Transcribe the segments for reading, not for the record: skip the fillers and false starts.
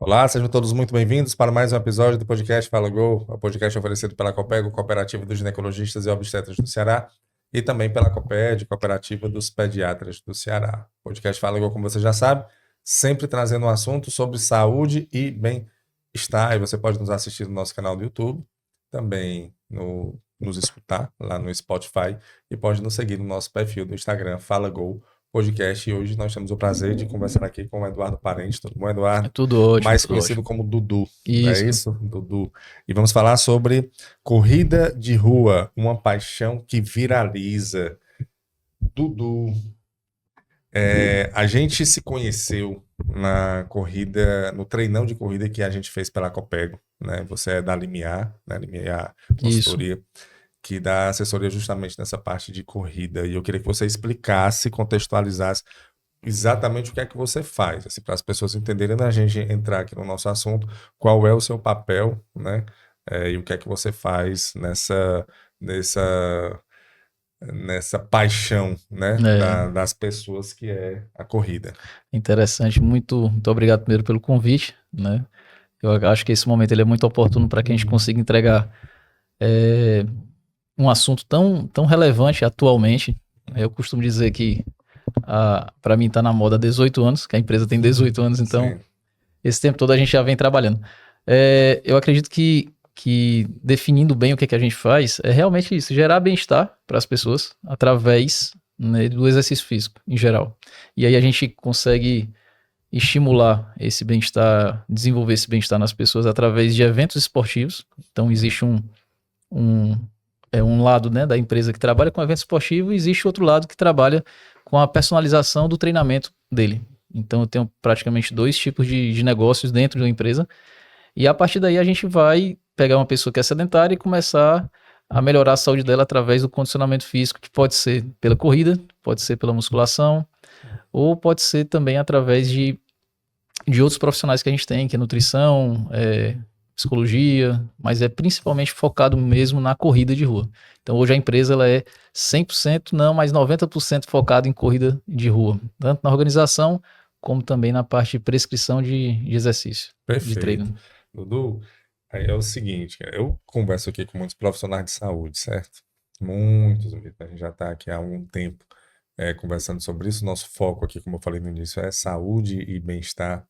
Olá, sejam todos muito bem-vindos para mais um episódio do podcast Fala Gol, o podcast oferecido pela Copego, Cooperativa dos Ginecologistas e Obstetras do Ceará, e também pela COPED, Cooperativa dos Pediatras do Ceará. O podcast Fala Gol, como você já sabe, sempre trazendo um assunto sobre saúde e bem-estar, e você pode nos assistir no nosso canal do YouTube, também nos escutar lá no Spotify, e pode nos seguir no nosso perfil do Instagram, Fala Gol Podcast, e hoje nós temos o prazer de conversar aqui com o Eduardo Parente. Tudo bom, É Eduardo? tudo ótimo, Mais tudo conhecido ótimo. como Dudu, não é Isso, isso? Dudu. E vamos falar sobre corrida de rua, uma paixão que viraliza. Dudu, a gente se conheceu na corrida, no treinão de corrida que a gente fez pela Copego, né? Você é da Limiar, né? Limiar isso. Consultoria, que dá assessoria justamente nessa parte de corrida. E eu queria que você explicasse, contextualizasse exatamente o que é que você faz, assim, para as pessoas entenderem, né, a gente entrar aqui no nosso assunto, qual é o seu papel, né, e o que é que você faz nessa paixão, né, É das pessoas que é a corrida. interessante, muito obrigado primeiro pelo convite, né? Eu acho que esse momento ele é muito oportuno para que a gente consiga entregar é, um assunto tão relevante atualmente. Eu costumo dizer que para mim está na moda há 18 anos, que a empresa tem 18 anos, então Sim. esse tempo todo a gente já vem trabalhando. Eu acredito que definindo bem o que a gente faz é realmente isso, gerar bem-estar para as pessoas através, né, do exercício físico em geral. E aí a gente consegue estimular esse bem-estar, desenvolver esse bem-estar nas pessoas através de eventos esportivos. Então existe um, um lado, né, da empresa que trabalha com evento esportivo e existe outro lado que trabalha com a personalização do treinamento dele. Então eu tenho praticamente dois tipos de negócios dentro de uma empresa e a partir daí a gente vai pegar uma pessoa que é sedentária e começar a melhorar a saúde dela através do condicionamento físico, que pode ser pela corrida, pode ser pela musculação, ou pode ser também através de outros profissionais que a gente tem, que é nutrição, psicologia, mas é principalmente focado mesmo na corrida de rua. Então hoje a empresa ela é 100% não, mas 90% focado em corrida de rua, tanto na organização como também na parte de prescrição de exercício, de Perfeito. treino. Dudu, aí é o seguinte, cara, eu converso aqui com muitos profissionais de saúde, certo? Muitos, a gente já está aqui há um tempo conversando sobre isso. Nosso foco aqui, como eu falei no início, é saúde e bem-estar.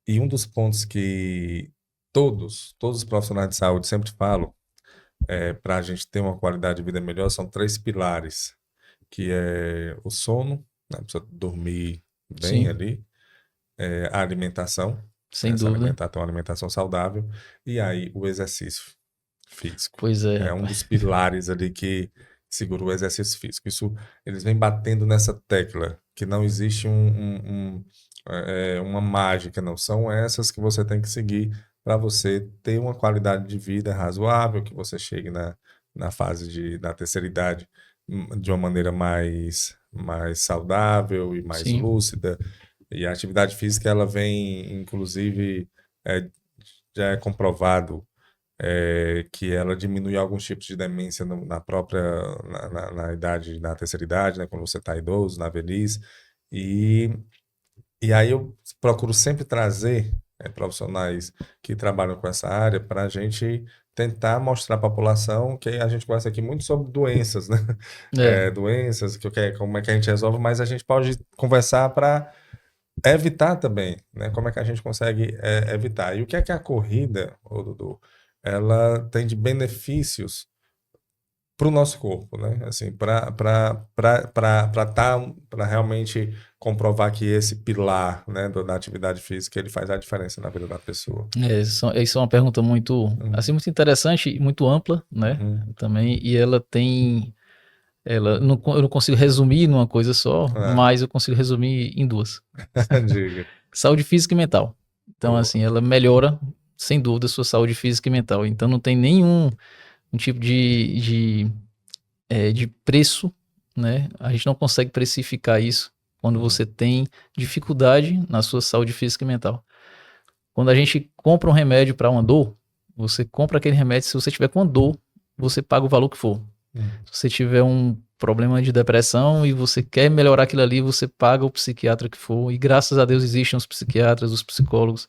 E um dos pontos que todos os profissionais de saúde sempre falam, para a gente ter uma qualidade de vida melhor, são três pilares, que é o sono, né, precisa dormir bem Sim, ali, a alimentação, sem né, se dúvida. alimentar, ter uma alimentação saudável, e aí o exercício físico. Pois é, É um rapaz. dos pilares ali que segura o exercício físico. Isso, eles vêm batendo nessa tecla, que não existe uma mágica, não. São essas que você tem que seguir para você ter uma qualidade de vida razoável, que você chegue na fase da terceira idade de uma maneira mais saudável e mais Sim, lúcida. E a atividade física, ela vem, inclusive, é, já é comprovado que ela diminui alguns tipos de demência na própria na idade, na terceira idade, né, quando você está idoso, na velhice. E, e aí eu procuro sempre trazer profissionais que trabalham com essa área para a gente tentar mostrar à população que a gente conversa aqui muito sobre doenças, né? é, Doenças, como é que a gente resolve, mas a gente pode conversar para evitar também, né? Como é que a gente consegue evitar? E o que é a corrida, ô Dudu? Ela tem de benefícios para o nosso corpo, né? Assim, para realmente comprovar que esse pilar, né, da atividade física, ele faz a diferença na vida da pessoa. isso é uma pergunta muito, assim, Uhum, muito interessante e muito ampla, né? uhum, Também, e ela tem, eu não consigo resumir numa coisa só, ah, mas eu consigo resumir em duas. diga. Saúde física e mental. Então, Boa. assim, ela melhora, sem dúvida, a sua saúde física e mental. Então, não tem nenhum um tipo de preço, né? A gente não consegue precificar isso quando Uhum, você tem dificuldade na sua saúde física e mental. Quando a gente compra um remédio para uma dor, você compra aquele remédio, se você tiver com uma dor, você paga o valor que for. uhum, Se você tiver um problema de depressão e você quer melhorar aquilo ali, você paga o psiquiatra que for. E graças a Deus existem os psiquiatras, os psicólogos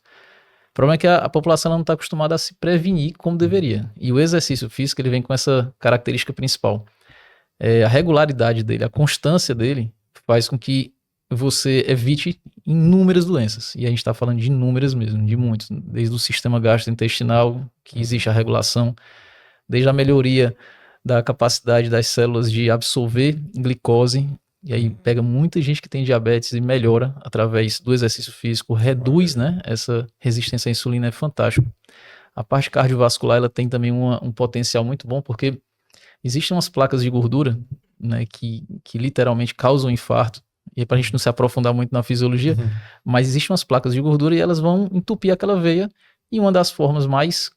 O problema é que a população ela não está acostumada a se prevenir como deveria. E o exercício físico ele vem com essa característica principal. A regularidade dele, a constância dele, faz com que você evite inúmeras doenças. E a gente está falando de inúmeras mesmo, de muitos. Desde o sistema gastrointestinal, que existe a regulação, desde a melhoria da capacidade das células de absorver glicose. E aí pega muita gente que tem diabetes e melhora através do exercício físico, reduz, né, essa resistência à insulina, é fantástico. A parte cardiovascular ela tem também um potencial muito bom, porque existem umas placas de gordura, né, que literalmente causam infarto, e para a gente não se aprofundar muito na fisiologia, mas existem umas placas de gordura e elas vão entupir aquela veia, e uma das formas mais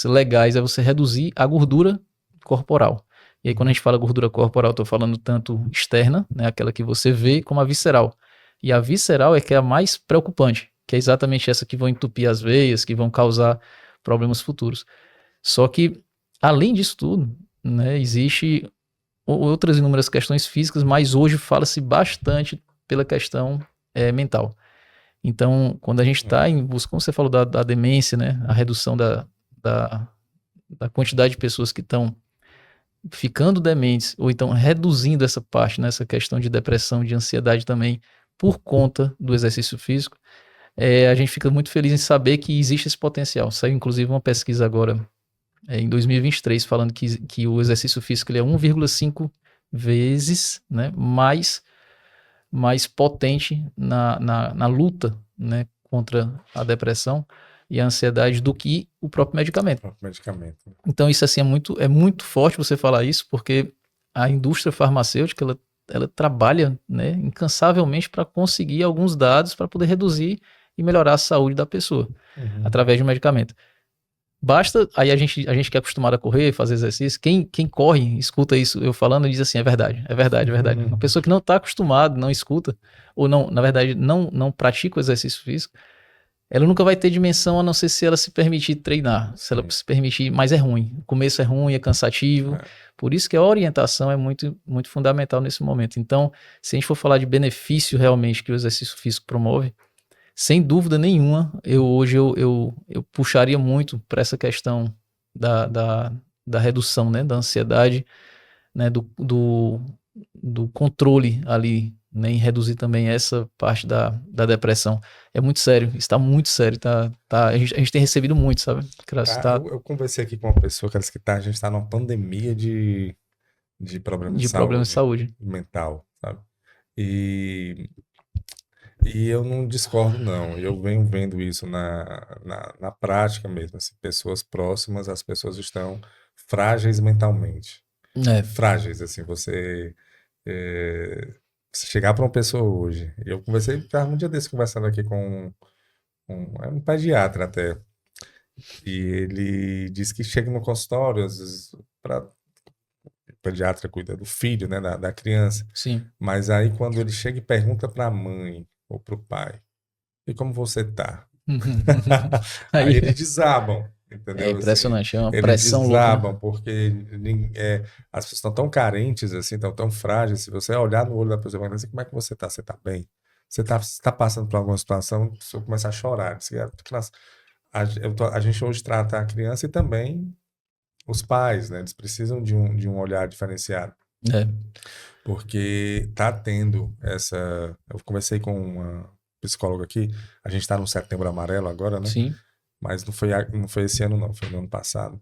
legais é você reduzir a gordura corporal. E aí, quando a gente fala gordura corporal, eu estou falando tanto externa, né, aquela que você vê, como a visceral. E a visceral é que é a mais preocupante, que é exatamente essa que vão entupir as veias, que vão causar problemas futuros. Só que, além disso tudo, né, existe outras inúmeras questões físicas, mas hoje fala-se bastante pela questão mental. Então, quando a gente está em busca, como você falou da demência, né, a redução da quantidade de pessoas que estão ficando dementes, ou então reduzindo essa parte, nessa questão de depressão, de ansiedade também, por conta do exercício físico, a gente fica muito feliz em saber que existe esse potencial. Saiu inclusive uma pesquisa agora, em 2023, falando que o exercício físico ele é 1,5 vezes, né, mais potente na luta, né, contra a depressão e a ansiedade do que o próprio medicamento. Então isso assim é muito forte você falar isso, porque a indústria farmacêutica ela trabalha, né, incansavelmente para conseguir alguns dados para poder reduzir e melhorar a saúde da pessoa através de um medicamento. Basta, aí a gente que é acostumado a correr, fazer exercício, quem corre, escuta isso eu falando e diz assim, é verdade. Uma pessoa que não está acostumada, não escuta, ou não, na verdade, não pratica o exercício físico, ela nunca vai ter dimensão a não ser se ela se permitir treinar, se ela se permitir, mas é ruim. O começo é ruim, é cansativo, por isso que a orientação é muito, muito fundamental nesse momento. Então, se a gente for falar de benefício realmente que o exercício físico promove, sem dúvida nenhuma, hoje eu puxaria muito para essa questão da redução, né, da ansiedade, né, do controle ali, né, em reduzir também essa parte da depressão. É muito sério, está muito sério, a gente tem recebido muito, sabe? Eu conversei aqui com uma pessoa que disse que a gente está numa pandemia de problemas de saúde mental, sabe? E eu não discordo, não. Eu venho vendo isso na prática mesmo. Assim, pessoas próximas, as pessoas estão frágeis mentalmente. Frágeis, assim, você chegar para uma pessoa hoje. Eu conversei, um dia desse, conversando aqui com um pediatra até. E ele disse que chega no consultório, às vezes, o pediatra cuida do filho, né, da criança. Sim. Mas aí, quando ele chega e pergunta para a mãe ou para o pai, e como você tá? Aí eles desabam, entendeu? É impressionante, assim, é uma pressão louca. Eles desabam, porque as pessoas estão tão carentes, assim, estão tão frágeis. Se você olhar no olho da pessoa e falar assim, como é que você tá? Você tá bem? Você tá passando por alguma situação? Se eu começar a chorar, a gente hoje trata a criança e também os pais, né? Eles precisam de um olhar diferenciado. Porque tá tendo essa... Eu conversei com uma psicóloga aqui, a gente tá no Setembro Amarelo agora, né? Sim. Mas não foi esse ano, não, foi no ano passado.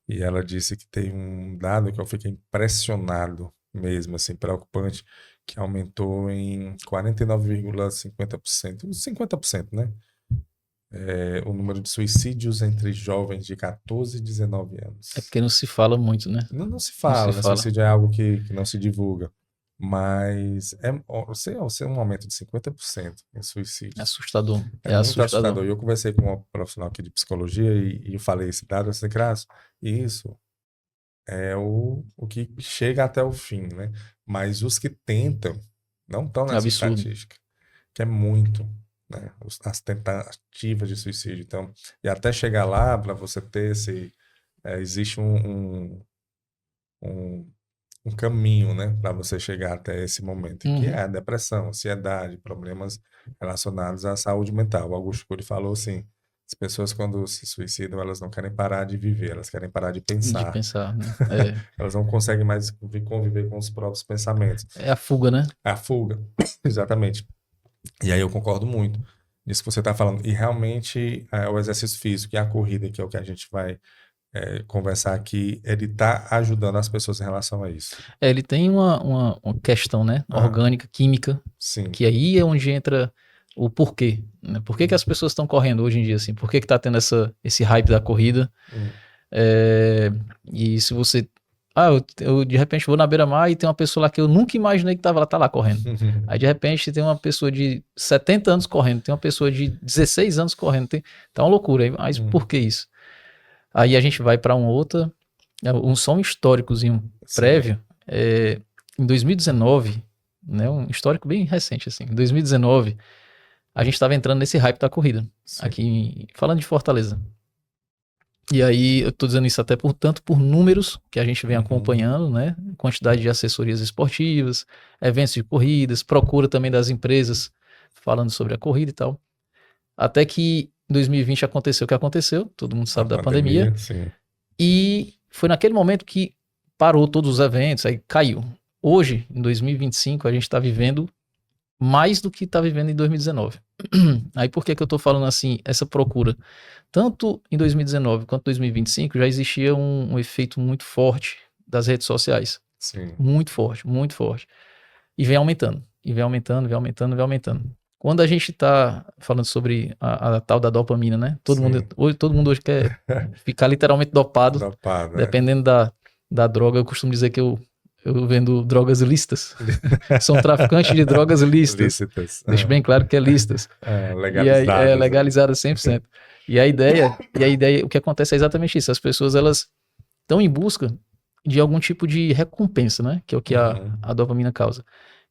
E ela disse que tem um dado que eu fiquei impressionado mesmo, assim, preocupante, que aumentou em 49,50%, 50%, né? O número de suicídios entre jovens de 14 e 19 anos. É porque não se fala muito, né? Não se fala, né? Suicídio é algo que não se divulga. Mas é um aumento de 50% em suicídio. É assustador. É muito assustador. Eu conversei com uma profissional aqui de psicologia e eu falei esse dado, assim, Crasso, isso é o que chega até o fim, né? Mas os que tentam não estão nessa estatística, que é muito, né? As tentativas de suicídio. Então, e até chegar lá, para você ter existe um caminho, né, para você chegar até esse momento, que é a depressão, ansiedade, problemas relacionados à saúde mental. O Augusto Cury falou assim, As pessoas, quando se suicidam, elas não querem parar de viver, elas querem parar de De pensar. pensar, né? Elas não conseguem mais conviver com os próprios pensamentos. É a fuga, né? A fuga, exatamente. E aí eu concordo muito nisso que você está falando. E realmente o exercício físico e a corrida, que é o que a gente vai conversar aqui, ele está ajudando as pessoas em relação a isso. Ele tem uma questão, né? Orgânica, química, Sim. que aí é onde entra o porquê, né? Por que as pessoas estão correndo hoje em dia, assim? Por que tá tendo esse hype da corrida? E se você... eu de repente vou na beira-mar e tem uma pessoa lá que eu nunca imaginei que tá lá correndo. Aí de repente tem uma pessoa de 70 anos correndo, tem uma pessoa de 16 anos correndo, tá uma loucura aí, mas por que isso? Aí a gente vai para só um históricozinho prévio. Em 2019, né, um histórico bem recente assim, em 2019 a gente estava entrando nesse hype da corrida, aqui falando de Fortaleza. E aí eu tô dizendo isso até tanto por números que a gente vem acompanhando, né? Quantidade de assessorias esportivas, eventos de corridas, procura também das empresas falando sobre a corrida e tal. Até que em 2020 aconteceu o que aconteceu, todo mundo sabe da pandemia. Sim. E foi naquele momento que parou todos os eventos, aí caiu. Hoje, em 2025, a gente está vivendo mais do que está vivendo em 2019. Aí por que eu estou falando assim, essa procura? Tanto em 2019 quanto em 2025 já existia um efeito muito forte das redes sociais. Sim. Muito forte, muito forte. E vem aumentando, e vem aumentando, vem aumentando, vem aumentando. Quando a gente está falando sobre a tal da dopamina, né? Todo mundo hoje quer ficar literalmente dopado, dependendo da droga. Eu costumo dizer que eu vendo drogas ilícitas. Sou um traficante de drogas ilícitas. Deixo bem claro que é lícitas. Legalizadas. Legalizadas 100%. E a ideia, o que acontece é exatamente isso. As pessoas, elas estão em busca de algum tipo de recompensa, né? Que é o que a dopamina causa.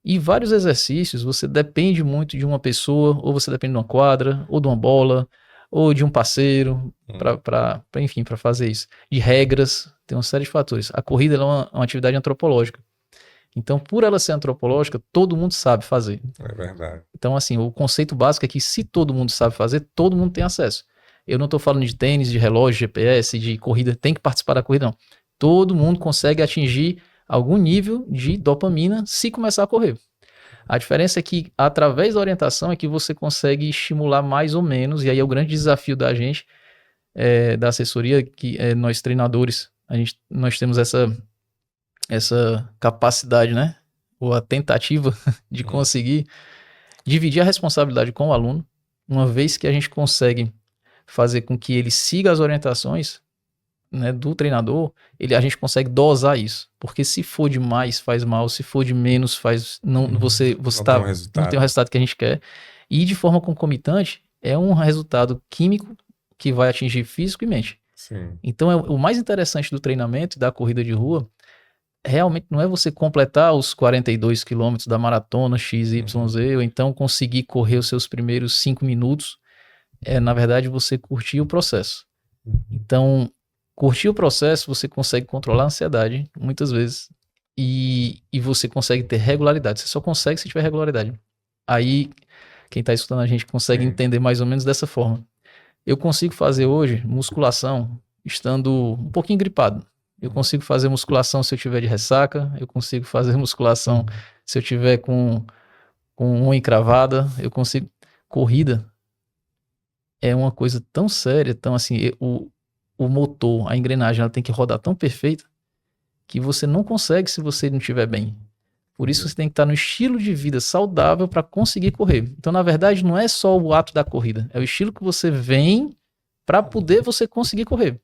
E vários exercícios, você depende muito de uma pessoa, ou você depende de uma quadra, ou de uma bola, ou de um parceiro, enfim, para fazer isso. De regras, tem uma série de fatores. A corrida é uma atividade antropológica. Então, por ela ser antropológica, todo mundo sabe fazer. É verdade. Então, assim, o conceito básico é que se todo mundo sabe fazer, todo mundo tem acesso. Eu não estou falando de tênis, de relógio, GPS, de corrida, tem que participar da corrida, não. Todo mundo consegue atingir algum nível de dopamina se começar a correr. A diferença é que, através da orientação, é que você consegue estimular mais ou menos, e aí é o grande desafio da gente, da assessoria, que nós treinadores, nós temos essa capacidade, né? Ou a tentativa de conseguir dividir a responsabilidade com o aluno, uma vez que a gente consegue fazer com que ele siga as orientações, né, do treinador, a gente consegue dosar isso. Porque se for demais, faz mal. Se for de menos, você não tem o resultado que a gente quer. E de forma concomitante, é um resultado químico que vai atingir físico e mente. Sim. Então, o mais interessante do treinamento e da corrida de rua realmente não é você completar os 42 quilômetros da maratona XYZ, ou então conseguir correr os seus primeiros 5 minutos. Na verdade, você curtir o processo. Então, curtir o processo, você consegue controlar a ansiedade, muitas vezes, e você consegue ter regularidade. Você só consegue se tiver regularidade. Aí, quem está escutando a gente consegue entender mais ou menos dessa forma. Eu consigo fazer hoje musculação estando um pouquinho gripado. Eu consigo fazer musculação se eu tiver de ressaca, eu consigo fazer musculação se eu tiver com unha encravada, eu consigo... Corrida é uma coisa tão séria, tão assim, o motor, a engrenagem, ela tem que rodar tão perfeita que você não consegue se você não estiver bem. Por isso você tem que estar no estilo de vida saudável para conseguir correr. Então, na verdade, não é só o ato da corrida, é o estilo que você vem para poder você conseguir correr.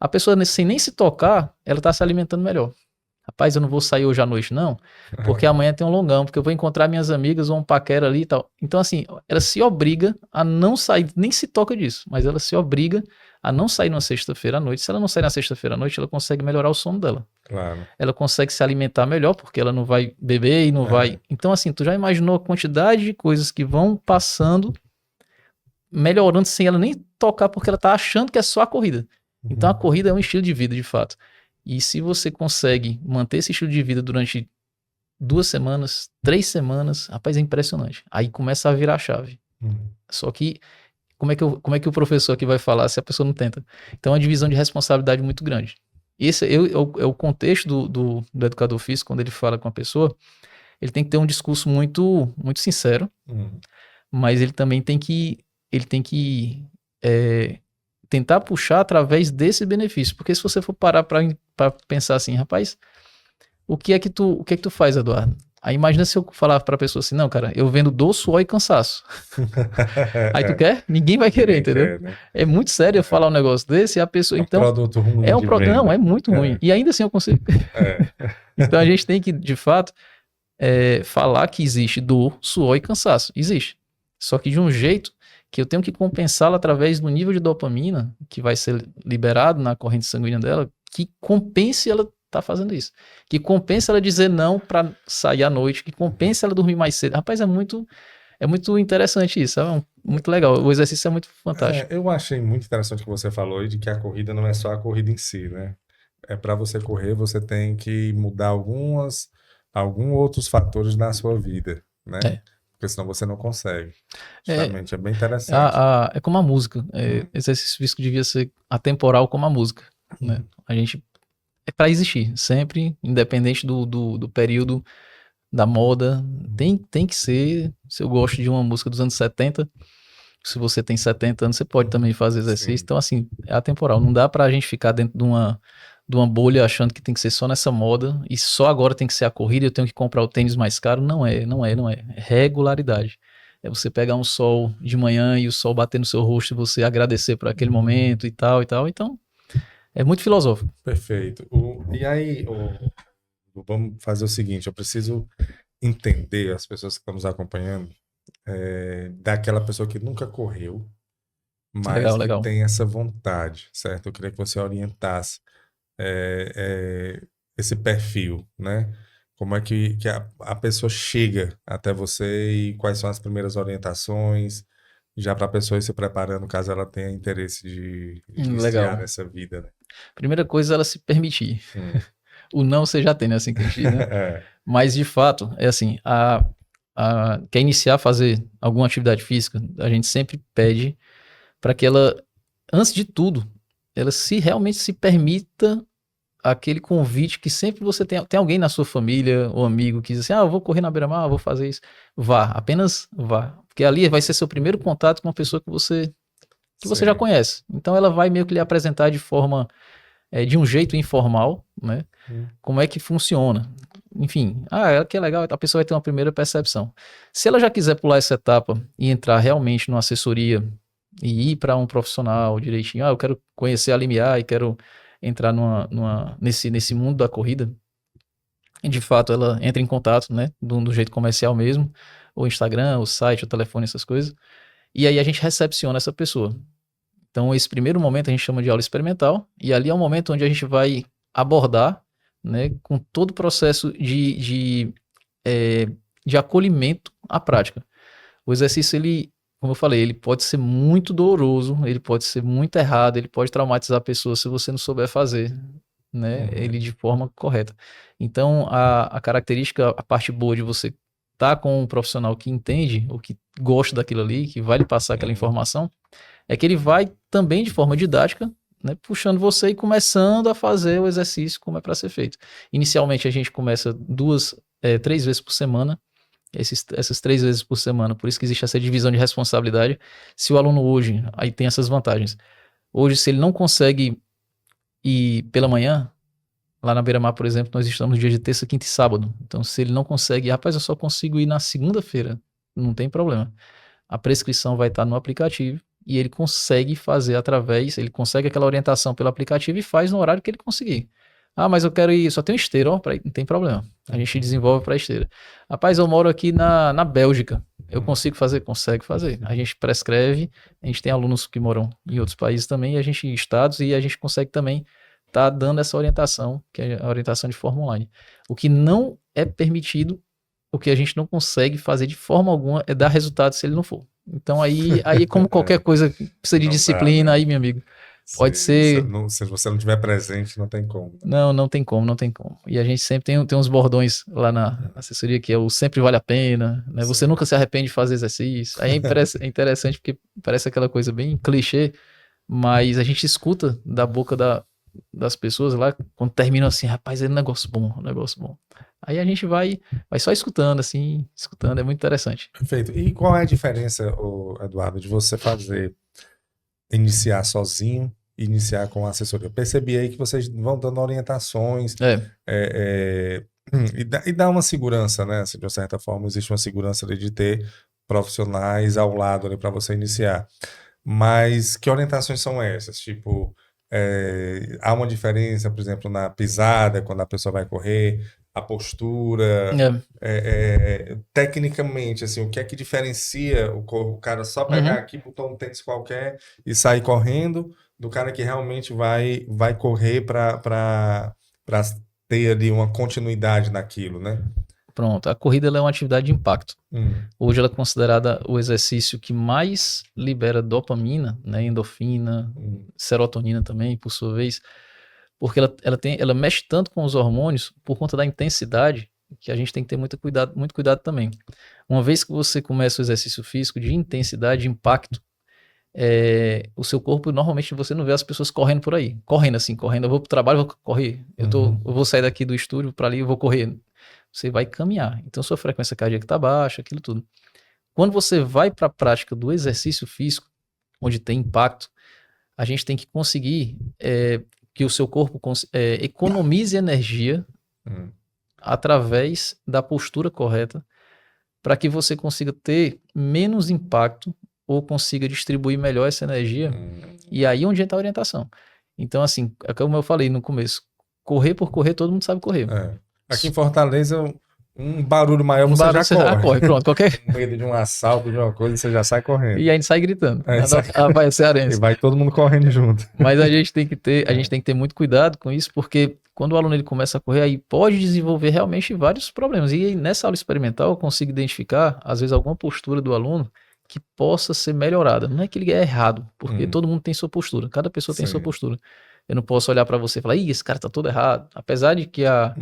A pessoa, sem nem se tocar, ela está se alimentando melhor. Rapaz, eu não vou sair hoje à noite, não, porque amanhã tem um longão, porque eu vou encontrar minhas amigas ou um paquera ali e tal. Então, assim, ela se obriga a não sair, nem se toca disso, mas ela se obriga a não sair na sexta-feira à noite. Se ela não sair na sexta-feira à noite, ela consegue melhorar o sono dela. Claro. Ela consegue se alimentar melhor, porque ela não vai beber e não vai... Então, assim, tu já imaginou a quantidade de coisas que vão passando, melhorando sem ela nem tocar, porque ela tá achando que é só a corrida. Então, a corrida é um estilo de vida, de fato. E se você consegue manter esse estilo de vida durante 2 semanas, 3 semanas, rapaz, é impressionante. Aí começa a virar a chave. Só que como é que o professor aqui vai falar se a pessoa não tenta? Então, é uma divisão de responsabilidade muito grande. Esse é o contexto do educador físico, quando ele fala com a pessoa, ele tem que ter um discurso muito sincero, mas ele tem que tentar puxar através desse benefício, porque se você for parar para pensar assim, rapaz, o que é que tu faz, Eduardo? Aí imagina se eu falar para a pessoa assim, não, cara, eu vendo dor, suor e cansaço. Aí tu quer? Ninguém vai querer, entendeu? Quer, né? É muito sério eu falar um negócio desse e a pessoa, É um então, produto ruim de venda. não, é muito ruim. E ainda assim eu consigo. Então a gente tem que, de fato, falar que existe dor, suor e cansaço. Existe. Só que de um jeito que eu tenho que compensá-la através do nível de dopamina que vai ser liberado na corrente sanguínea dela, que compense ela estar fazendo isso. Que compense ela dizer não para sair à noite, que compense ela dormir mais cedo. Rapaz, é muito interessante isso, é muito legal. O exercício é muito fantástico. Eu achei muito interessante o que você falou, e de que a corrida não é só a corrida em si, né? Para você correr, você tem que mudar alguns outros fatores na sua vida, né? É. Porque senão você não consegue. Justamente, é bem interessante. É como a música. Exercício físico devia ser atemporal como a música, né? A gente é para existir, sempre, independente do período, da moda. Tem que ser. Se eu gosto de uma música dos anos 70, se você tem 70 anos, você pode também fazer exercício. Sim. Então, assim, é atemporal. Não dá pra gente ficar dentro de uma bolha achando que tem que ser só nessa moda e só agora tem que ser a corrida, eu tenho que comprar o tênis mais caro. Não é. É regularidade. É você pegar um sol de manhã e o sol bater no seu rosto e você agradecer por aquele momento e tal e tal. Então, é muito filosófico. Perfeito. E aí, vamos fazer o seguinte, eu preciso entender as pessoas que estão nos acompanhando, daquela pessoa que nunca correu, mas que tem essa vontade, certo? Eu queria que você orientasse esse perfil, né? Como é que a pessoa chega até você e quais são as primeiras orientações, já para a pessoa ir se preparando caso ela tenha interesse de iniciar nessa vida, né? Primeira coisa é ela se permitir. O não você já tem, né? Assim que a gente diz, né? Mas, de fato, é assim, quer iniciar a fazer alguma atividade física, a gente sempre pede para que ela, antes de tudo, ela realmente se permita aquele convite que sempre você tem alguém na sua família ou amigo que diz assim, eu vou correr na beira-mar, vou fazer isso. Vá, apenas vá. Porque ali vai ser seu primeiro contato com uma pessoa que você já conhece. Então ela vai meio que lhe apresentar de forma, de um jeito informal, né? Como é que funciona. Enfim, que é legal, a pessoa vai ter uma primeira percepção. Se ela já quiser pular essa etapa e entrar realmente numa assessoria e ir para um profissional direitinho, eu quero conhecer a Limiar e quero entrar nesse mundo da corrida, e de fato ela entra em contato, né, do jeito comercial mesmo, o Instagram, o site, o telefone, essas coisas, e aí a gente recepciona essa pessoa. Então esse primeiro momento a gente chama de aula experimental, e ali é um momento onde a gente vai abordar, né, com todo o processo de acolhimento à prática. O exercício, como eu falei, ele pode ser muito doloroso, ele pode ser muito errado, ele pode traumatizar a pessoa se você não souber fazer, né, ele de forma correta. Então, a característica, a parte boa de você estar com um profissional que entende, ou que gosta daquilo ali, que vai lhe passar aquela informação, é que ele vai também de forma didática, né, puxando você e começando a fazer o exercício como é para ser feito. Inicialmente, a gente começa 3 vezes por semana, essas 3 vezes por semana, por isso que existe essa divisão de responsabilidade. Se o aluno hoje, aí tem essas vantagens, hoje se ele não consegue ir pela manhã, lá na Beira-Mar, por exemplo, nós estamos no dia de terça, quinta e sábado, então se ele não consegue, rapaz, eu só consigo ir na segunda-feira, não tem problema, a prescrição vai estar no aplicativo e ele consegue fazer ele consegue aquela orientação pelo aplicativo e faz no horário que ele conseguir. Mas eu quero ir, só tem esteira, não tem problema. A gente desenvolve para esteira. Rapaz, eu moro aqui na Bélgica. Eu consigo fazer? Consegue fazer. A gente prescreve, a gente tem alunos que moram em outros países também, estados, e a gente consegue também estar dando essa orientação, que é a orientação de forma online. O que não é permitido, o que a gente não consegue fazer de forma alguma é dar resultado se ele não for. Então aí como qualquer coisa precisa de disciplina, aí, meu amigo, Pode ser. Se você não tiver presente, não tem como. Não, não tem como, não tem como. E a gente sempre tem uns bordões lá na assessoria que é o sempre vale a pena, né? Você nunca se arrepende de fazer exercício. Aí é interessante porque parece aquela coisa bem clichê, mas a gente escuta da boca das pessoas lá, quando terminam assim, rapaz, é um negócio bom, um negócio bom. Aí a gente vai só escutando, assim, escutando, é muito interessante. Perfeito. E qual é a diferença, Eduardo, de você iniciar sozinho e iniciar com a assessoria? Eu percebi aí que vocês vão dando orientações e dá uma segurança, né? Assim, de uma certa forma, existe uma segurança ali de ter profissionais ao lado ali para você iniciar. Mas que orientações são essas? Tipo, há uma diferença, por exemplo, na pisada, quando a pessoa vai correr, a postura, tecnicamente, assim, o que é que diferencia o cara só pegar aqui, botar um tênis qualquer e sair correndo, do cara que realmente vai correr para ter ali uma continuidade naquilo, né? Pronto, a corrida ela é uma atividade de impacto. Hoje ela é considerada o exercício que mais libera dopamina, né, endorfina, serotonina também, por sua vez, porque ela mexe tanto com os hormônios por conta da intensidade que a gente tem que ter muito cuidado também. Uma vez que você começa o exercício físico de intensidade, de impacto, o seu corpo, normalmente você não vê as pessoas correndo por aí, correndo, eu vou para o trabalho, vou correr, eu vou sair daqui do estúdio para ali, eu vou correr. Você vai caminhar, então sua frequência cardíaca está baixa, aquilo tudo. Quando você vai para a prática do exercício físico, onde tem impacto, a gente tem que conseguir que o seu corpo economize energia através da postura correta, para que você consiga ter menos impacto ou consiga distribuir melhor essa energia. E aí onde entra a orientação. Então, assim, como eu falei no começo, correr por correr, todo mundo sabe correr. Aqui em Fortaleza, um barulho maior você já corre. Corre. Pronto, qualquer... Com medo de um assalto, de uma coisa, você já sai correndo. E a gente sai gritando. Vai cearense. E vai todo mundo correndo junto. Mas a gente tem que ter muito cuidado com isso, porque quando o aluno ele começa a correr, aí pode desenvolver realmente vários problemas. E aí, nessa aula experimental eu consigo identificar, às vezes, alguma postura do aluno que possa ser melhorada. Não é que ele é errado, porque todo mundo tem sua postura, cada pessoa tem sua postura. Eu não posso olhar para você e falar, esse cara tá todo errado. Apesar de que a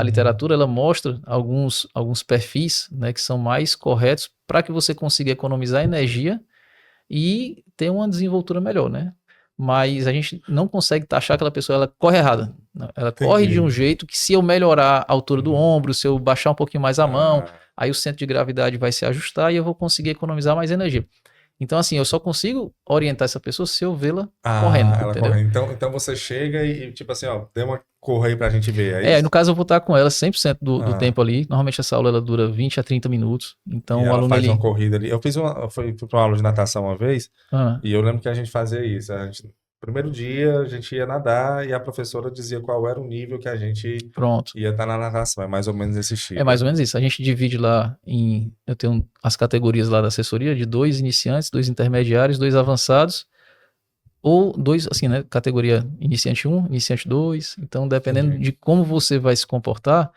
literatura ela mostra alguns perfis, né, que são mais corretos para que você consiga economizar energia e ter uma desenvoltura melhor, né? Mas a gente não consegue taxar aquela pessoa, ela corre errada. Ela corre de um jeito que se eu melhorar a altura do ombro, se eu baixar um pouquinho mais a mão, aí o centro de gravidade vai se ajustar e eu vou conseguir economizar mais energia. Então, assim, eu só consigo orientar essa pessoa se eu vê-la correndo. Ela correndo. Então você chega e tipo assim, ó, dê uma correr aí pra gente ver. No caso eu vou estar com ela 100% do tempo ali. Normalmente essa aula ela dura 20 a 30 minutos. Então o aluno faz uma corrida ali. Eu fui para uma aula de natação uma vez e eu lembro que a gente fazia isso. Primeiro dia a gente ia nadar e a professora dizia qual era o nível que a gente ia estar na natação. É mais ou menos esse estilo. É mais ou menos isso. A gente divide lá eu tenho as categorias lá da assessoria de 2 iniciantes, 2 intermediários, 2 avançados, ou 2, assim, né? Categoria iniciante 1, iniciante 2. Então, dependendo de como você vai se comportar,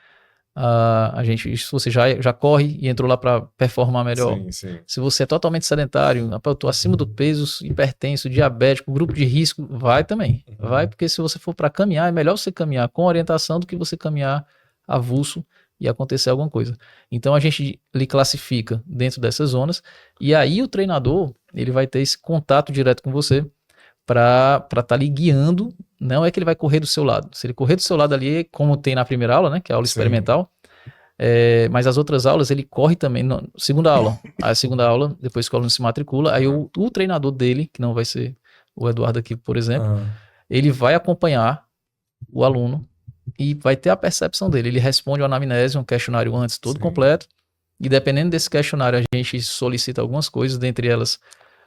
se você já corre e entrou lá para performar melhor. Sim. Se você é totalmente sedentário, eu estou acima do peso, hipertenso, diabético, grupo de risco, vai também. Vai, porque se você for para caminhar, é melhor você caminhar com orientação do que você caminhar avulso e acontecer alguma coisa. Então a gente lhe classifica dentro dessas zonas e aí o treinador ele vai ter esse contato direto com você para estar lhe guiando. Não é que ele vai correr do seu lado. Se ele correr do seu lado ali, como tem na primeira aula, né, que é a aula experimental, mas as outras aulas ele corre também na segunda aula. A segunda aula, depois que o aluno se matricula, aí o treinador dele, que não vai ser o Eduardo aqui, por exemplo, ele vai acompanhar o aluno e vai ter a percepção dele. Ele responde uma anamnese, um questionário antes todo completo, e dependendo desse questionário a gente solicita algumas coisas, dentre elas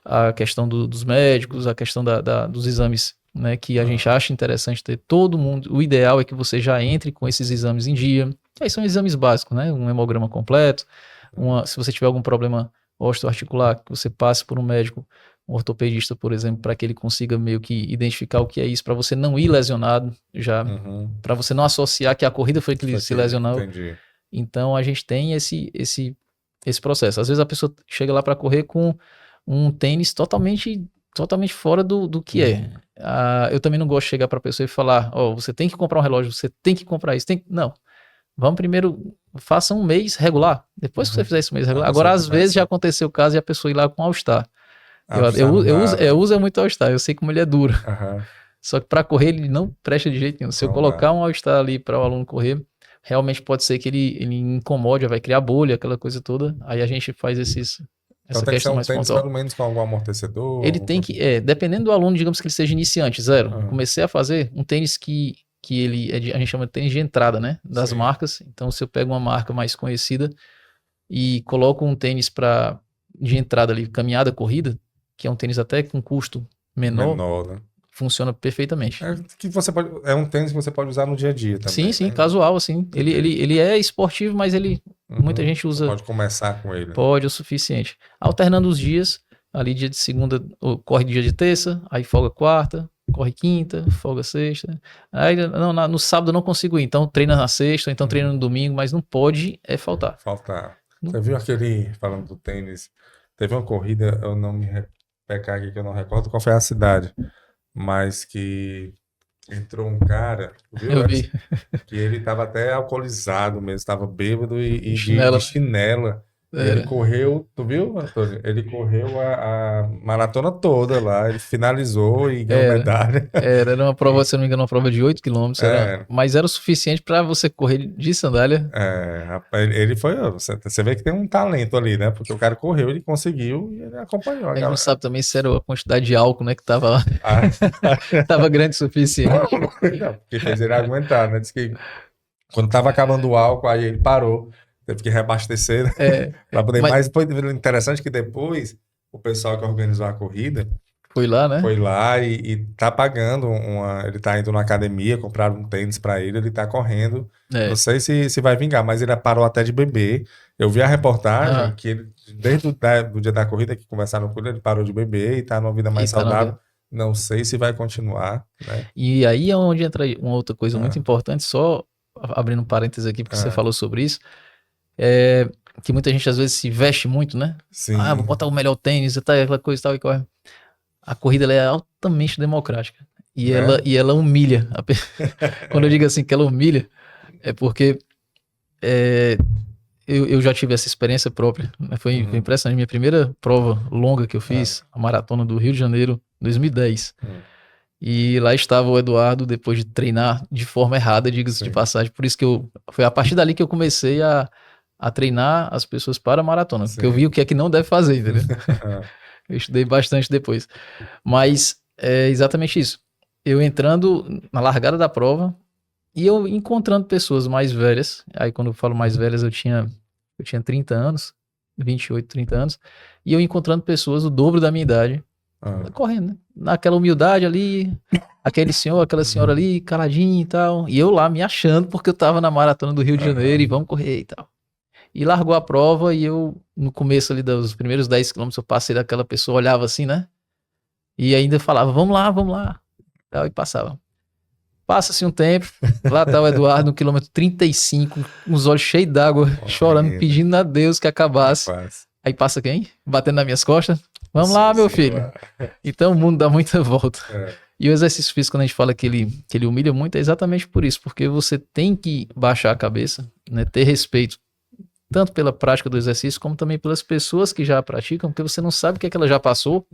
a questão dos médicos, a questão dos exames, né, que a gente acha interessante ter todo mundo. O ideal é que você já entre com esses exames em dia. Aí são exames básicos, né? Um hemograma completo, se você tiver algum problema osteoarticular, que você passe por um médico, um ortopedista, por exemplo, para que ele consiga meio que identificar o que é isso, para você não ir lesionado já, para você não associar que a corrida foi que se lesionou. Entendi. Então a gente tem esse processo. Às vezes a pessoa chega lá para correr com um tênis totalmente fora do que é. eu também não gosto de chegar para a pessoa e falar, você tem que comprar um relógio, você tem que comprar isso, não. Vamos primeiro, faça um mês regular. Depois que você fizer esse mês regular. Agora, às vezes, já aconteceu o caso e a pessoa ir lá com All-Star. Eu uso muito All-Star, eu sei como ele é duro. Só que para correr ele não presta de jeito nenhum. Se eu colocar um All-Star ali para o aluno correr, realmente pode ser que ele incomode, vai criar bolha, aquela coisa toda. Aí a gente faz essa então tem que ser um tênis pelo menos com algum amortecedor? Ele tem que, dependendo do aluno, digamos que ele seja iniciante, zero. Comecei a fazer um tênis que ele a gente chama de tênis de entrada, né? Das marcas. Então, se eu pego uma marca mais conhecida e coloco um tênis de entrada ali, caminhada, corrida, que é um tênis até com custo menor, né? Funciona perfeitamente. É um tênis que você pode usar no dia a dia também. Sim, né? Casual, assim. Ele é esportivo, mas muita gente usa. Você pode começar com ele. Pode, o suficiente. Alternando os dias, ali dia de segunda, corre dia de terça, aí folga quarta, corre quinta, folga sexta. Aí no sábado eu não consigo ir, então treina na sexta, então treina no domingo, mas não pode faltar. Você viu falando do tênis, teve uma corrida, eu não me pecar aqui que eu não recordo qual foi a cidade, mas que entrou um cara, viu? Eu vi. Que ele estava até alcoolizado mesmo, estava bêbado e de chinela. Ele correu, tu viu, Antônio? Ele correu a maratona toda lá, ele finalizou e ganhou medalha. Era uma prova, se não me engano, uma prova de 8 km, mas era o suficiente para você correr de sandália. Ele foi, você vê que tem um talento ali, né? Porque o cara correu, ele conseguiu e ele acompanhou. A gente não sabe também se era a quantidade de álcool, né, que tava lá. Tava grande o suficiente. Porque fez ele aguentar, né? Diz que quando tava acabando o álcool, aí ele parou. Teve que reabastecer, né? Pra poder mais. Foi interessante que depois o pessoal que organizou a corrida foi lá, né? Foi lá e tá pagando ele tá indo na academia, compraram um tênis pra ele tá correndo. Não sei se vai vingar, mas ele parou até de beber. Eu vi a reportagem que ele, desde o dia da corrida que conversaram com ele parou de beber e tá numa vida mais saudável. Não sei se vai continuar, né? E aí é onde entra uma outra coisa muito importante, só abrindo um parênteses aqui, porque você falou sobre isso. Que muita gente às vezes se veste muito, né? Sim. Vou botar o melhor tênis, aquela coisa e tal, e corre. A corrida ela é altamente democrática. E ela humilha. Quando eu digo assim que ela humilha, é porque eu já tive essa experiência própria. Né? Foi impressionante. Minha primeira prova longa que eu fiz, a maratona do Rio de Janeiro, 2010. E lá estava o Eduardo, depois de treinar de forma errada, diga-se de passagem. Por isso que foi a partir dali que eu comecei a treinar as pessoas para a maratona. Porque eu vi o que é que não deve fazer, entendeu? Eu estudei bastante depois. Mas é exatamente isso. Eu entrando na largada da prova e eu encontrando pessoas mais velhas. Aí quando eu falo mais velhas, eu tinha 30 anos, 28, 30 anos. E eu encontrando pessoas do dobro da minha idade, correndo, né? Naquela humildade ali, aquele senhor, aquela senhora ali, caladinho e tal. E eu lá me achando porque eu tava na maratona do Rio de Janeiro e vamos correr e tal. E largou a prova e eu, no começo ali dos primeiros 10 quilômetros, eu passei daquela pessoa, olhava assim, né? E ainda falava, vamos lá. E passava. Passa-se um tempo, lá tá o Eduardo no quilômetro 35, com os olhos cheios d'água, chorando, pedindo a Deus que acabasse. Aí passa quem? Batendo nas minhas costas. Vamos lá, meu filho. Então o mundo dá muita volta. E o exercício físico, quando a gente fala que ele humilha muito, é exatamente por isso, porque você tem que baixar a cabeça, né? Ter respeito tanto pela prática do exercício, como também pelas pessoas que já a praticam, porque você não sabe o que é que ela já passou,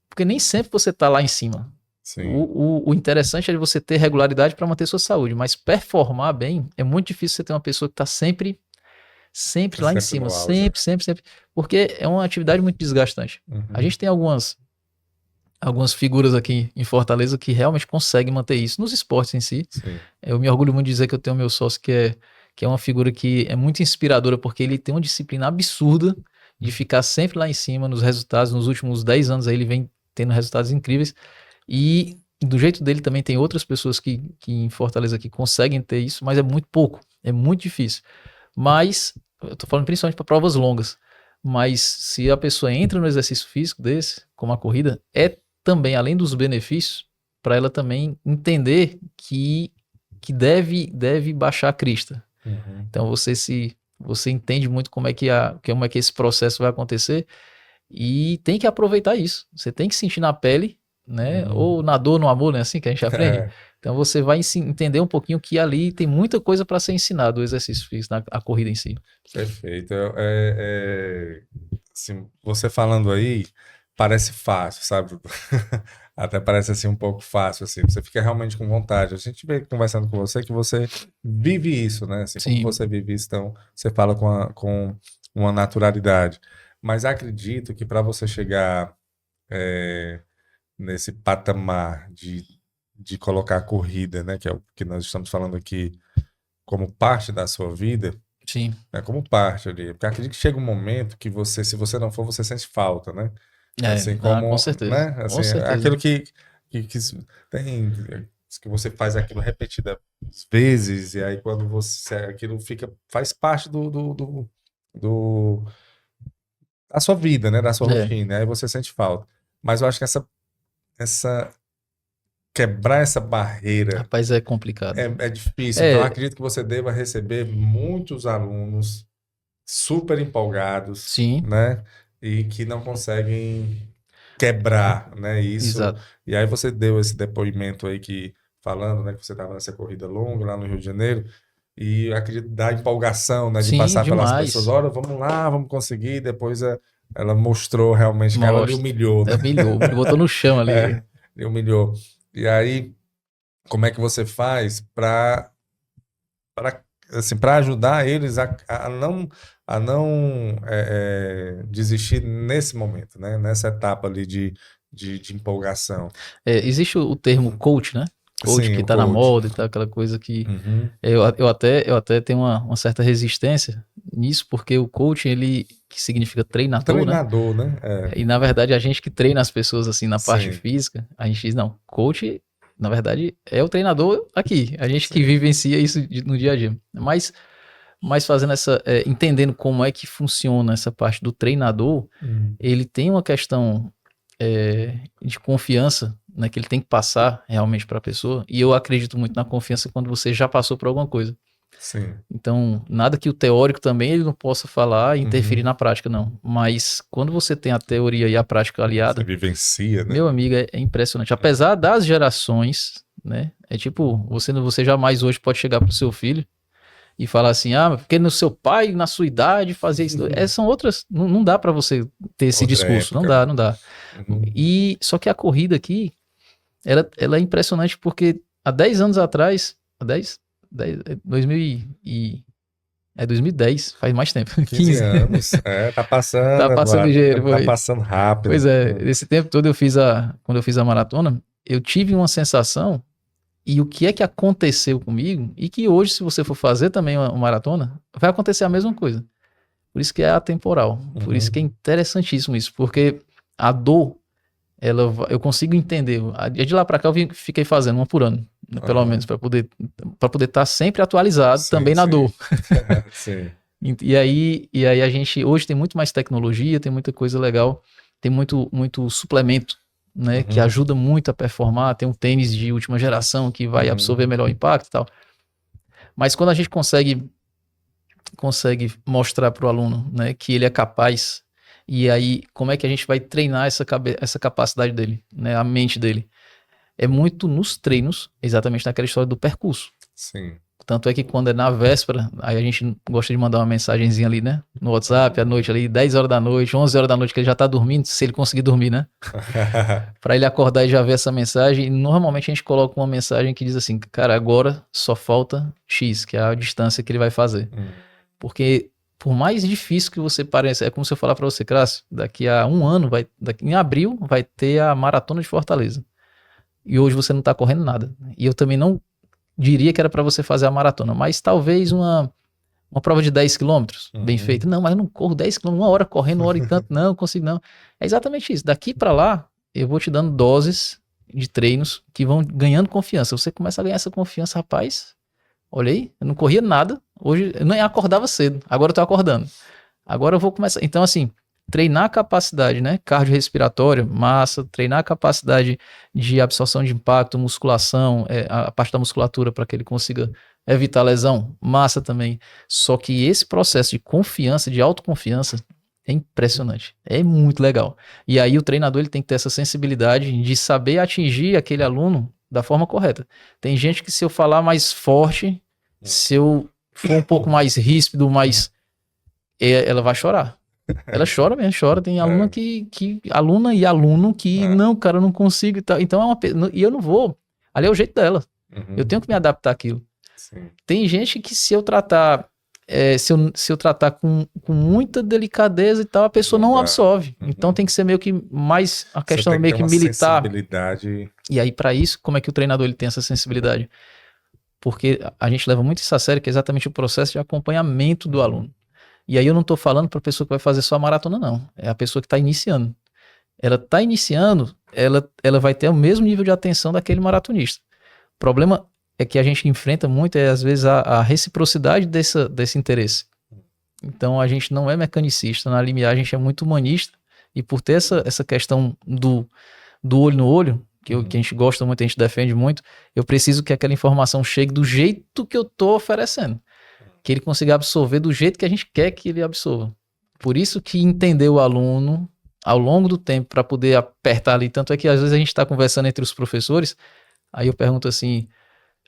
porque nem sempre você está lá em cima. O interessante é você ter regularidade para manter sua saúde, mas performar bem, é muito difícil você ter uma pessoa que está sempre lá em cima, sempre, porque é uma atividade muito desgastante. A gente tem algumas figuras aqui em Fortaleza que realmente conseguem manter isso nos esportes em si. Eu me orgulho muito de dizer que eu tenho meu sócio que é uma figura que é muito inspiradora, porque ele tem uma disciplina absurda de ficar sempre lá em cima nos resultados. Nos últimos 10 anos aí ele vem tendo resultados incríveis. E do jeito dele também tem outras pessoas que em Fortaleza que conseguem ter isso, mas é muito pouco, é muito difícil. Mas, eu tô falando principalmente para provas longas, mas se a pessoa entra no exercício físico desse, como a corrida, é também, além dos benefícios, para ela também entender que deve baixar a crista. Então você entende muito como é que esse processo vai acontecer e tem que aproveitar isso. Você tem que sentir na pele né? Ou na dor, no amor, né? Assim que a gente aprende. É, Então você vai entender um pouquinho que ali tem muita coisa para ser ensinado, o exercício físico, a corrida em si. perfeito. Assim, você falando aí, parece fácil, sabe? Até parece assim um pouco fácil, assim. Você fica realmente com vontade. A gente vê conversando com você que você vive isso, né? Assim como Sim, você vive isso, então você fala com uma naturalidade. Mas acredito que para você chegar é, nesse patamar de colocar a corrida, né? Que é o que nós estamos falando aqui como parte da sua vida, sim. né? Como parte ali. Porque acredito que chega um momento que você, se você não for, você sente falta, né? É, Assim com como, certeza. né? Com Assim, é certeza. aquilo que tem que você faz aquilo repetidas vezes e aí quando você aquilo fica faz parte do da sua vida, né? Da sua É, rotina. Aí você sente falta. Mas eu acho que essa quebrar essa barreira rapaz, é complicado. é difícil. Então eu É, acredito que você deva receber muitos alunos super empolgados, sim, né? E que não conseguem quebrar, né? Isso. exato. E aí você deu esse depoimento aí que falando, né, que você estava nessa corrida longa lá no Rio de Janeiro e eu acredito da empolgação, né, de Sim, passar pelas pessoas, demais. olha, vamos lá, vamos conseguir. Depois ela mostrou realmente que ela lhe Mostra. humilhou, né? É, humilhou, me botou no chão ali. É, lhe humilhou. E aí, como é que você faz para assim, para ajudar eles a não desistir nesse momento, né? Nessa etapa ali de empolgação. É, existe o termo coach, né? Coach Sim, que o tá na coach. moda e tal, aquela coisa que Uhum. eu até tenho uma certa resistência nisso, porque o coach, ele, que significa treinador, né? Treinador, né? É, E na verdade a gente que treina as pessoas assim na parte sim, física, a gente diz, não, coach, na verdade, é o treinador aqui, a gente que sim. vivencia isso no dia a dia. Mas fazendo entendendo como é que funciona essa parte do treinador, Hum. ele tem uma questão de confiança, né, que ele tem que passar realmente para a pessoa. E eu acredito muito na confiança quando você já passou por alguma coisa. Sim. Então, nada que o teórico também ele não possa falar e interferir Uhum. na prática, não. Mas quando você tem a teoria e a prática Você aliada, vivencia, né? meu amigo, é impressionante. Apesar das gerações, né? É tipo, você jamais hoje pode chegar pro seu filho e falar assim, ah, porque no seu pai, na sua idade, fazia isso. São outras, não dá para você ter esse Outra discurso, não época, dá, né? não dá. Uhum. E só que a corrida aqui, ela é impressionante porque há 10 anos atrás, há 2000 2010, faz mais tempo, 15 15. anos. É, tá Tá passando, passando Eduardo. O ligeiro, tempo tá foi. passando rápido. Pois é, esse tempo todo quando eu fiz a maratona, eu tive uma sensação, e o que é que aconteceu comigo, e que hoje, se você for fazer também uma maratona, vai acontecer a mesma coisa. Por isso que é atemporal, por isso que é Uhum. interessantíssimo isso, porque a dor, eu consigo entender. De lá para cá fiquei fazendo uma por ano, né, pelo menos, Aham. para poder estar sempre atualizado Sim, também na sim. dor. Sim. E aí a gente hoje tem muito mais tecnologia, tem muita coisa legal, tem muito suplemento, né, que Uhum. ajuda muito a performar, tem um tênis de última geração que vai absorver Uhum. melhor o impacto e tal. Mas quando a gente consegue mostrar para o aluno, né, que ele é capaz, e aí como é que a gente vai treinar essa capacidade dele, né, a mente dele? É muito nos treinos, exatamente naquela história do percurso. Sim. Tanto é que quando é na véspera, aí a gente gosta de mandar uma mensagenzinha ali, né? No WhatsApp, à noite ali, 10 horas da noite, 11 horas da noite, que ele já tá dormindo, se ele conseguir dormir, né? Para ele acordar e já ver essa mensagem. E normalmente a gente coloca uma mensagem que diz assim, cara, agora só falta X, que é a distância que ele vai fazer. Hum. Porque por mais difícil que você pareça, é como se eu falar para você, Crácio, daqui a um ano, em abril, vai ter a Maratona de Fortaleza. E hoje você não tá correndo nada. E eu também não diria que era para você fazer a maratona, mas talvez uma prova de 10 quilômetros, bem feita. Uhum. Não, mas eu não corro 10 quilômetros, uma hora correndo, uma hora e tanto, não consigo não. É exatamente isso. Daqui para lá, eu vou te dando doses de treinos que vão ganhando confiança. Você começa a ganhar essa confiança, rapaz. Olhei, eu não corria nada. Hoje eu nem acordava cedo, agora eu tô acordando. Agora eu vou começar. Então, assim, treinar a capacidade, né? Cardiorrespiratória, massa, treinar a capacidade de absorção de impacto, musculação, a parte da musculatura para que ele consiga evitar lesão, massa também. Só que esse processo de confiança, de autoconfiança, É impressionante. É muito legal. E aí o treinador ele tem que ter essa sensibilidade de saber atingir aquele aluno da forma correta. Tem gente que se eu falar mais forte, se eu for um pouco mais ríspido, ela vai chorar. Ela chora mesmo, chora. Tem aluna aluna e aluno que, não, cara, eu não consigo e tal. Então e eu não vou. Ali é o jeito dela. Eu tenho que me adaptar àquilo. Sim. Tem gente que se eu tratar se eu tratar com muita delicadeza e tal, a pessoa não absorve. Então tem que ser meio que mais a questão meio que militar. Sensibilidade. E aí para isso, como é que o treinador ele tem essa sensibilidade? Porque a gente leva muito isso a sério, que é exatamente o processo de acompanhamento do aluno. E aí eu não estou falando para a pessoa que vai fazer só a maratona, não. É a pessoa que está iniciando. Ela está iniciando, ela vai ter o mesmo nível de atenção daquele maratonista. O problema é que a gente enfrenta muito, às vezes, a reciprocidade desse interesse. Então, a gente não é mecanicista. Na limiar, a gente é muito humanista. E por ter essa questão do olho no olho, que a gente gosta muito, a gente defende muito, eu preciso que aquela informação chegue do jeito que eu estou oferecendo. Que ele consiga absorver do jeito que a gente quer que ele absorva. Por isso que entender o aluno ao longo do tempo para poder apertar ali. Tanto é que, às vezes, a gente está conversando entre os professores, aí eu pergunto assim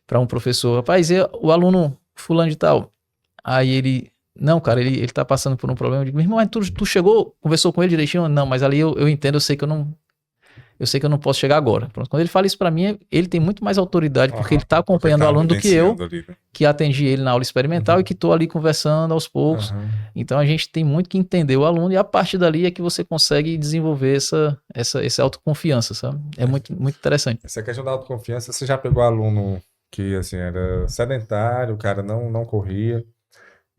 para um professor, rapaz, e o aluno fulano de tal? Aí ele, não, cara, ele tá passando por um problema. Eu digo, meu irmão, mas tu chegou, conversou com ele direitinho? Não, mas ali eu entendo, eu sei que eu não posso chegar agora. Pronto. Quando ele fala isso para mim, ele tem muito mais autoridade, porque ele tá acompanhando o aluno do que eu, que atendi ele na aula experimental e que tô ali conversando aos poucos. Então a gente tem muito que entender o aluno e a partir dali é que você consegue desenvolver essa autoconfiança, sabe? É muito, muito interessante. Essa questão da autoconfiança, você já pegou aluno que assim, era sedentário, o cara não corria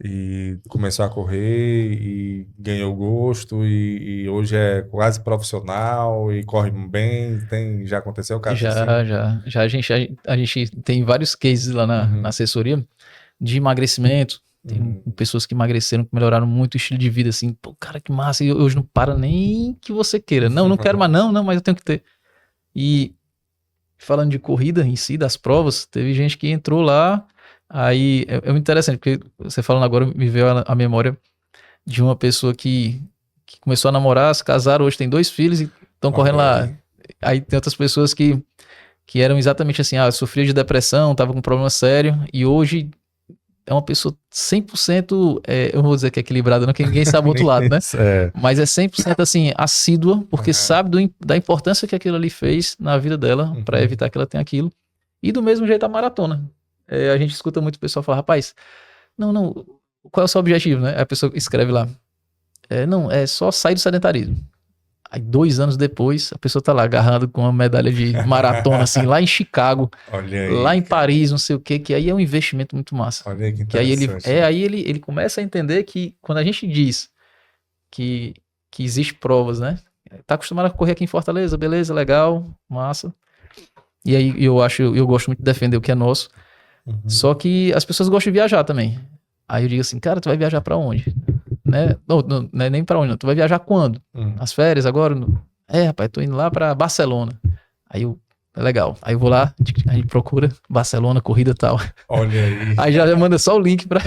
e começou a correr e ganhou gosto e hoje é quase profissional e corre bem, já aconteceu o caso assim? Já a gente tem vários cases lá na assessoria de emagrecimento, tem pessoas que emagreceram, que melhoraram muito o estilo de vida, assim, pô, cara, que massa, e hoje não para nem que você queira, não quero mais não, mas eu tenho que ter. E falando de corrida em si, das provas, teve gente que entrou lá, aí é muito interessante, porque você falando agora me veio a memória de uma pessoa que começou a namorar, se casaram, hoje tem 2 filhos e estão correndo lá. Aí tem outras pessoas que eram exatamente assim, sofria de depressão, tava com um problema sério, e hoje é uma pessoa 100%, eu não vou dizer que é equilibrada, não, que ninguém sabe o outro lado, né? Mas é 100% assim, assídua, porque sabe da importância que aquilo ali fez na vida dela, para evitar que ela tenha aquilo. E do mesmo jeito a maratona. A gente escuta muito o pessoal falar, rapaz, não, qual é o seu objetivo, né? A pessoa escreve lá, não, é só sair do sedentarismo. Aí 2 anos depois, a pessoa tá lá agarrando com uma medalha de maratona, assim, lá em Chicago, lá em Paris, não sei o quê, que aí é um investimento muito massa. Olha aí que interessante. Que aí ele começa a entender que quando a gente diz que existe provas, né? Tá acostumado a correr aqui em Fortaleza, beleza, legal, massa. E aí eu gosto muito de defender o que é nosso. Só que as pessoas gostam de viajar também. Aí eu digo assim, cara, tu vai viajar pra onde? Né? Não é nem pra onde, não. Tu vai viajar quando? As férias agora? Rapaz, tô indo lá pra Barcelona. Aí legal. Aí eu vou lá, a gente procura Barcelona, corrida e tal. Olha aí. Aí já manda só o link pra...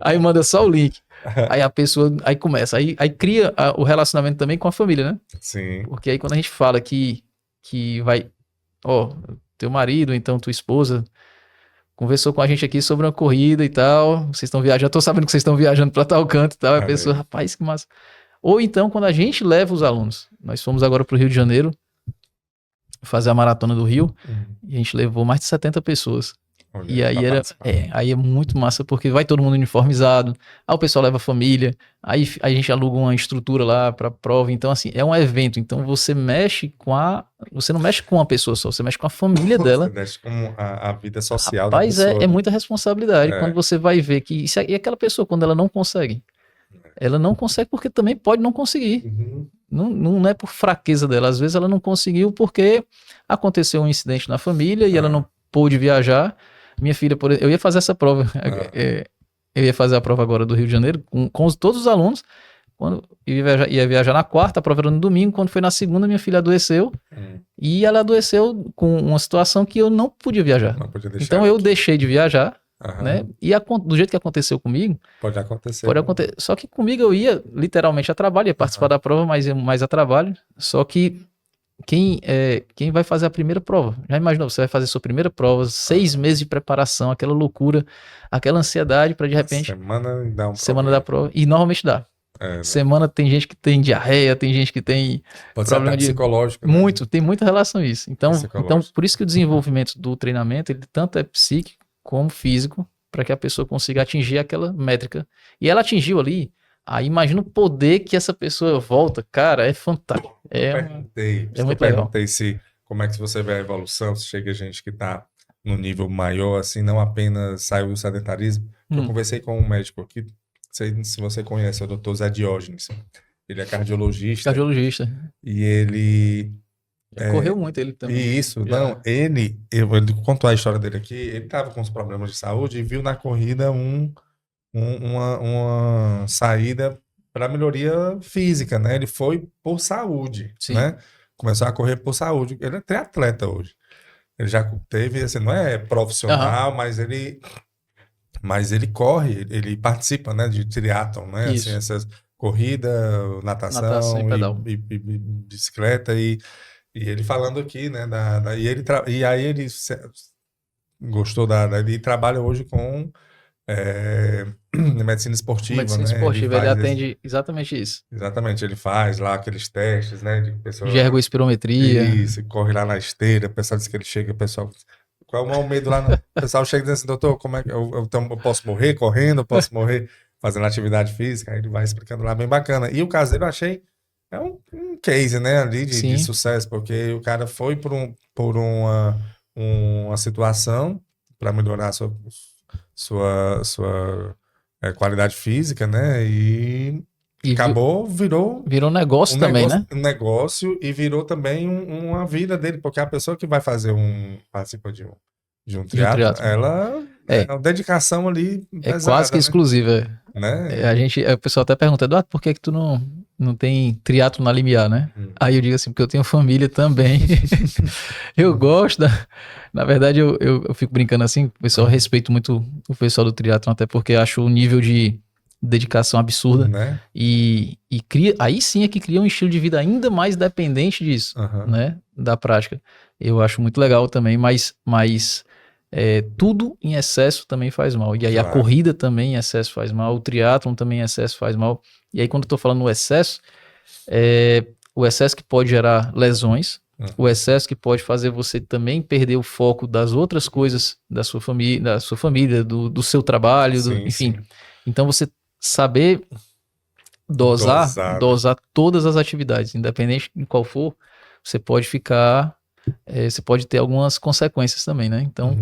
Aí manda só o link. Aí a pessoa, aí começa, aí cria o relacionamento também com a família, né? Sim. Porque aí quando a gente fala que vai, teu marido, então tua esposa conversou com a gente aqui sobre uma corrida e tal, vocês estão viajando, tô sabendo que vocês estão viajando para tal canto e tal, a pessoa, rapaz, que massa. Ou então, quando a gente leva os alunos, nós fomos agora pro Rio de Janeiro, fazer a maratona do Rio, e a gente levou mais de 70 pessoas. Olha, e aí aí é muito massa, porque vai todo mundo uniformizado, aí o pessoal leva a família, aí a gente aluga uma estrutura lá pra prova, então assim, é um evento, então você não mexe com uma pessoa só, você mexe com a família dela. Você mexe com a vida social da pessoa. É muita responsabilidade, quando você vai ver que, e aquela pessoa, quando ela não consegue porque também pode não conseguir, não é por fraqueza dela, às vezes ela não conseguiu porque aconteceu um incidente na família e ela não pôde viajar. Minha filha, por exemplo, eu ia fazer essa prova, eu ia fazer a prova agora do Rio de Janeiro com todos os alunos, quando ia viajar na quarta, a prova era no domingo, quando foi na segunda minha filha adoeceu, e ela adoeceu com uma situação que eu não podia viajar. Então eu deixei de viajar, Aham. né? E do jeito que aconteceu comigo, Pode acontecer. pode acontecer. Só que comigo eu ia literalmente a trabalho, ia participar da prova, mas ia mais a trabalho. Só que quem vai fazer a primeira prova? Já imaginou? Você vai fazer sua primeira prova, 6 meses de preparação, aquela loucura, aquela ansiedade para de repente, Semana dá um semana da problema. prova. E normalmente dá. É, né? Semana tem gente que tem diarreia, tem gente que tem Pode ser até problema de psicológico, né? muito, tem muita relação a isso. Então, Psicológico. por isso que o desenvolvimento do treinamento, ele tanto é psíquico como físico, para que a pessoa consiga atingir aquela métrica. E ela atingiu ali, aí imagina o poder que essa pessoa volta, cara, é fantástico. Eu Muito legal. perguntei se como é que você vê a evolução, se chega gente que está no nível maior, assim, não apenas saiu do sedentarismo. Eu conversei com um médico aqui, não sei se você conhece, é o Dr. Zé Diógenes. Ele é cardiologista. Cardiologista. E ele correu muito ele também. E isso, não, ele contou a história dele aqui, ele estava com uns problemas de saúde e viu na corrida uma saída para melhoria física, né? Ele foi por saúde, Sim. né? Começou a correr por saúde. Ele é triatleta hoje. Ele já teve, assim, não é profissional, mas ele corre, ele participa, né, de triatlon, né? Isso. Assim, essas corrida, natação e pedal. e bicicleta e ele falando aqui, né, e aí ele gostou ele trabalha hoje com medicina esportiva, Medicina né? esportiva, ele atende exatamente isso. Exatamente, ele faz lá aqueles testes, né, de pessoa... De ergospirometria. Isso, corre lá na esteira, o pessoal diz que ele chega, o pessoal... Qual é o maior medo lá? O pessoal chega e diz assim, doutor, como é que eu posso morrer correndo, eu posso morrer fazendo atividade física? Aí ele vai explicando lá, bem bacana. E o caso dele eu achei... É um case, né, ali de sucesso, porque o cara foi por uma situação para melhorar a sua qualidade física, né, e acabou, virou um negócio também, né? Um negócio e virou também uma vida dele, porque a pessoa que vai fazer participa de um triatlo, ela é uma dedicação ali pesada, quase que exclusiva, né? O pessoal até pergunta, Eduardo, por que tu não tem triatlo na Limiar, né? Aí eu digo assim, porque eu tenho família também. Eu gosto na verdade, eu fico brincando assim, o pessoal respeito muito o pessoal do triatlo, até porque acho o nível de dedicação absurda, né? E aí sim é que cria um estilo de vida ainda mais dependente disso, né? Da prática. Eu acho muito legal também, mas tudo em excesso também faz mal. E aí a corrida também em excesso faz mal, o triatlon também em excesso faz mal. E aí quando eu tô falando no excesso, o excesso que pode gerar lesões, o excesso que pode fazer você também perder o foco das outras coisas da sua família, do seu trabalho, enfim. Sim. Então você saber dosar todas as atividades, independente de qual for, você pode você pode ter algumas consequências também, né? Então,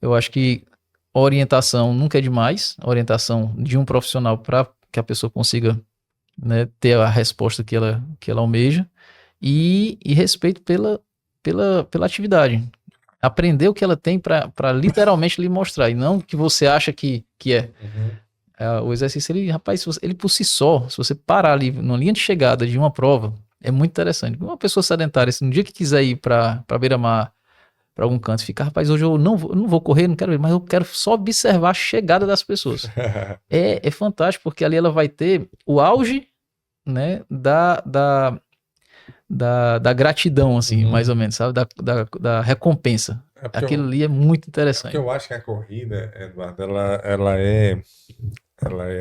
eu acho que orientação nunca é demais, a orientação de um profissional para que a pessoa consiga, né, ter a resposta que ela almeja e respeito pela atividade. Aprender o que ela tem para literalmente lhe mostrar, e não o que você acha que é. O exercício, ele por si só, se você parar ali na linha de chegada de uma prova, é muito interessante. Uma pessoa sedentária, se no dia que quiser ir para beira-mar, para algum canto, ficar, rapaz, hoje eu não vou correr, não quero ver, mas eu quero só observar a chegada das pessoas. É fantástico, porque ali ela vai ter o auge, né, da gratidão, assim, mais ou menos, sabe? Da recompensa. Aquilo ali é muito interessante. Porque eu acho que a corrida, Eduardo, ela é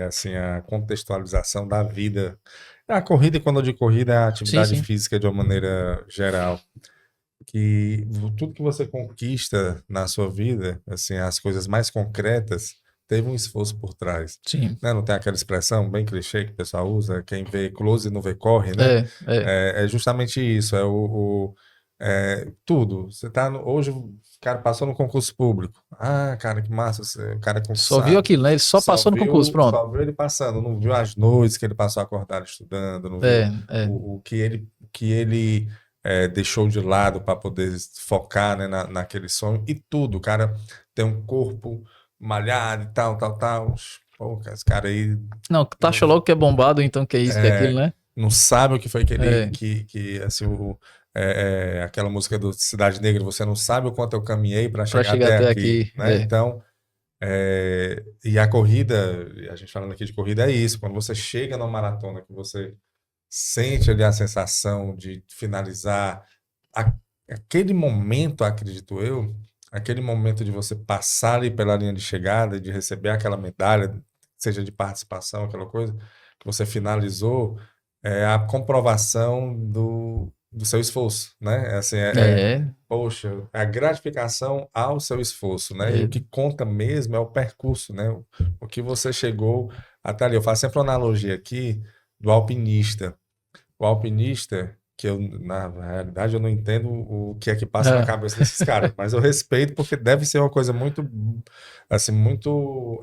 assim, a contextualização da vida. A corrida, quando eu digo corrida, é a atividade física de uma maneira geral. Que tudo que você conquista na sua vida, assim, as coisas mais concretas, teve um esforço por trás. Sim. Né? Não tem aquela expressão bem clichê que o pessoal usa, quem vê close e não vê corre, né? É justamente isso, tudo. Você tá hoje o cara passou no concurso público. Ah, cara, que massa, o cara concursado. Só viu aquilo, né? Ele só passou no concurso, pronto. Só viu ele passando, não viu as noites que ele passou acordado estudando, não viu o que ele deixou de lado para poder focar, né, naquele sonho e tudo. O cara tem um corpo malhado e tal. Pô, esse cara aí... Não, taxa logo que é bombado, então que é isso, que é aquilo, né? Não sabe o que foi que ele... Que assim, aquela música do Cidade Negra, você não sabe o quanto eu caminhei para chegar até aqui. Né? Então, E a corrida, a gente falando aqui de corrida, é isso. Quando você chega numa maratona, que você sente ali a sensação de finalizar a- aquele momento, acredito eu, aquele momento de você passar ali pela linha de chegada, de receber aquela medalha, seja de participação, aquela coisa, que você finalizou, é a comprovação do seu esforço, né? Assim, É, poxa, a gratificação ao seu esforço, né? E o é, que conta mesmo é o percurso, né? O que você chegou até ali. Eu faço sempre uma analogia aqui do alpinista. O alpinista, que eu, na realidade, eu não entendo o que é que passa na é, cabeça desses caras, mas eu respeito porque deve ser uma coisa muito, assim, muito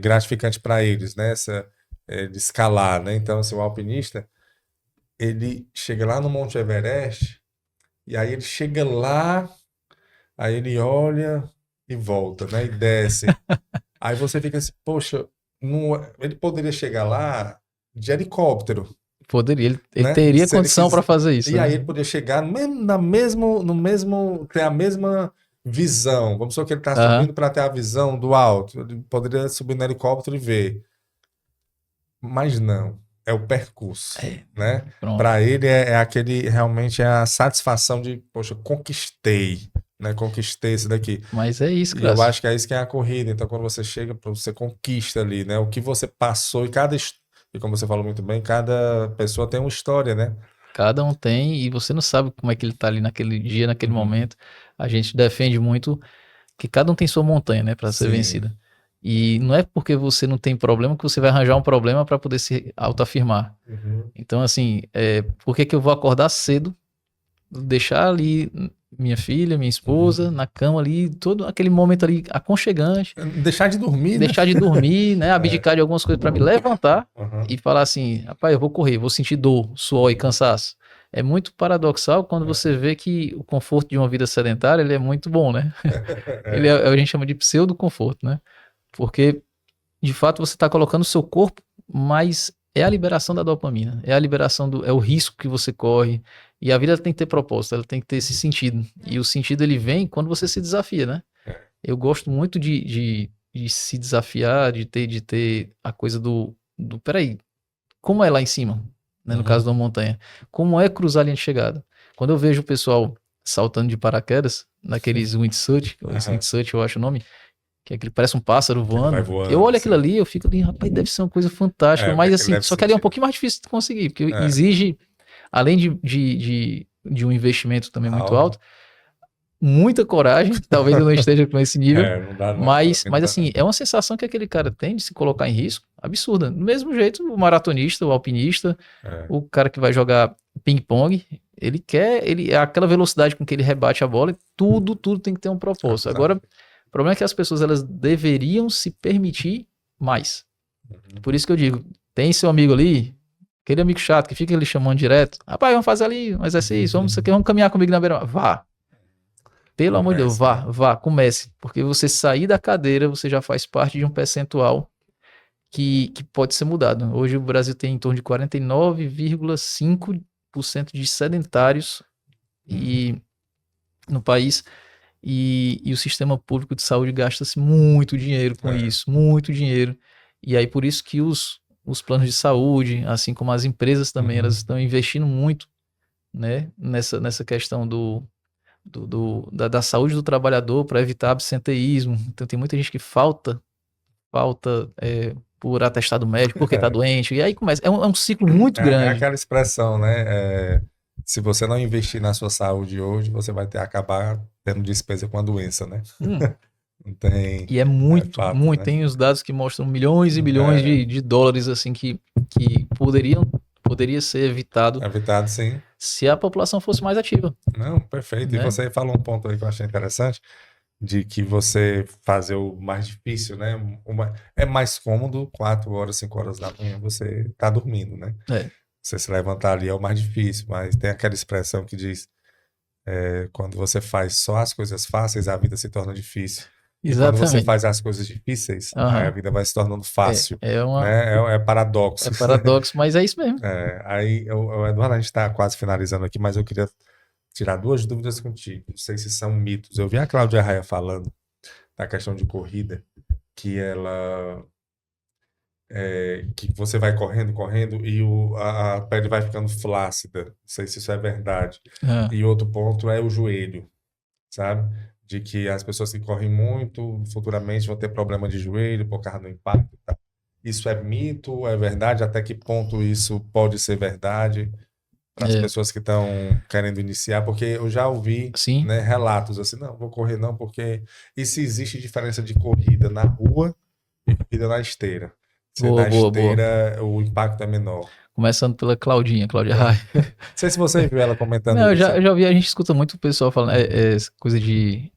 gratificante para eles, né? De escalar, né? Então, assim, o alpinista, ele chega lá no Monte Everest e aí ele chega lá, aí ele olha e volta, né? E desce. Aí você fica assim, poxa, ele poderia chegar lá de helicóptero, poderia, ele né? teria Se ele condição para quiser. fazer isso, E né? aí ele poderia chegar ter a mesma visão. Vamos supor que ele está Aham, subindo para ter a visão do alto. Ele poderia subir no helicóptero e ver. Mas não, é o percurso, é, né? pronto. Para ele é aquele, realmente é a satisfação de, poxa, conquistei, né? Conquistei isso daqui. Mas é isso, E eu Cássio. acho que é isso que é a corrida. Então, quando você chega, você conquista ali, né? O que você passou e como você falou muito bem, cada pessoa tem uma história, né? Cada um tem e você não sabe como é que ele tá ali naquele dia, naquele Uhum. momento. A gente defende muito que cada um tem sua montanha, né, para ser Sim. vencida. E não é porque você não tem problema que você vai arranjar um problema para poder se autoafirmar. Uhum. Então, assim, por que que eu vou acordar cedo, deixar ali minha filha, minha esposa Uhum. na cama ali, todo aquele momento ali aconchegante, Deixar de dormir, né? deixar de dormir, né, É. abdicar de algumas coisas para me levantar Uhum. e falar assim, rapaz, eu vou correr, vou sentir dor, suor e cansaço. É muito paradoxal quando você vê que o conforto de uma vida sedentária ele é muito bom, né? Ele É. a gente chama de pseudo conforto, né? Porque de fato você está colocando o seu corpo, mas é a liberação da dopamina, é a liberação é o risco que você corre. E a vida tem que ter propósito, ela tem que ter esse sentido. E o sentido ele vem quando você se desafia, né? Eu gosto muito de se desafiar, de ter a coisa peraí, como é lá em cima, né, no caso Uhum. da montanha? Como é cruzar a linha de chegada? Quando eu vejo o pessoal saltando de paraquedas, naqueles windsuit, esse Aham. windsuit eu acho o nome, que é aquele parece um pássaro Que ele vai voando. Eu voando, olho aquilo assim. ali, eu fico ali, rapaz, deve ser uma coisa fantástica, mas Aquele assim, deve só que ali é um sentir. pouquinho mais difícil de conseguir, porque É. exige, além de um investimento também muito Alto. alto, muita coragem, talvez eu não esteja com esse nível, Não dá não. Pra mas, mim não mas dá assim, não. é uma sensação que aquele cara tem de se colocar em risco absurda. Do mesmo jeito, o maratonista, o alpinista, É. o cara que vai jogar ping-pong, é aquela velocidade com que ele rebate a bola, tudo tem que ter um propósito. Agora, Exato. o problema é que as pessoas elas deveriam se permitir mais. Uhum. Por isso que eu digo, tem seu amigo ali, aquele amigo chato que fica ali chamando direto, rapaz, vamos fazer ali um exercício, vamos caminhar comigo na beira. Vá, pelo amor de Deus, Comece, né? vá, comece. Porque você sair da cadeira, você já faz parte de um percentual que pode ser mudado. Hoje o Brasil tem em torno de 49,5% de sedentários Uhum. e, no país. E o sistema público de saúde gasta-se muito dinheiro com É. isso, muito dinheiro. E aí por isso que os planos de saúde, assim como as empresas também, elas Uhum. estão investindo muito, né, nessa questão da saúde do trabalhador para evitar absenteísmo. Então tem muita gente que falta por atestado médico, porque está doente. E aí começa. É um ciclo muito É grande. aquela expressão, né? Se você não investir na sua saúde hoje, você vai acabar tendo despesa com a doença, né? Hum, Não tem. e é É muito, fato, muito. né? Tem os dados que mostram milhões e milhões É, de dólares assim que poderia ser evitado evitado, sim. se a população fosse mais ativa, Não, perfeito. E né? você falou um ponto aí que eu achei interessante, de que você fazer o mais difícil, né? É mais cômodo, 4 horas, 5 horas da manhã, você tá dormindo, né? É, Você se levantar ali é o mais difícil, mas tem aquela expressão que diz, quando você faz só as coisas fáceis, a vida se torna difícil. E quando você exatamente. faz as coisas difíceis, aí a Aham. vida vai se tornando É, fácil, é uma, né? É é paradoxo. paradoxo, mas é isso mesmo. Aí, Eduardo, a gente está quase finalizando aqui, mas eu queria tirar duas dúvidas contigo. Não sei se são mitos. Eu vi a Cláudia Raia falando da questão de corrida, que ela que você vai correndo e a pele vai ficando flácida. Não sei se isso é verdade. É, E outro ponto é o joelho, sabe? De que as pessoas que correm muito futuramente vão ter problema de joelho por causa do impacto. E tal. Isso é mito? É verdade? Até que ponto isso pode ser verdade para as é, pessoas que estão querendo iniciar? Porque eu já ouvi, sim, né, relatos assim, não, vou correr não, porque... E se existe diferença de corrida na rua e corrida na esteira? Se boa, na boa, boa. esteira o impacto é menor. Começando pela Claudinha, Cláudia Raia. Não sei se você viu ela comentando Não, isso. eu já ouvi, a gente escuta muito o pessoal falando, essa coisa É, de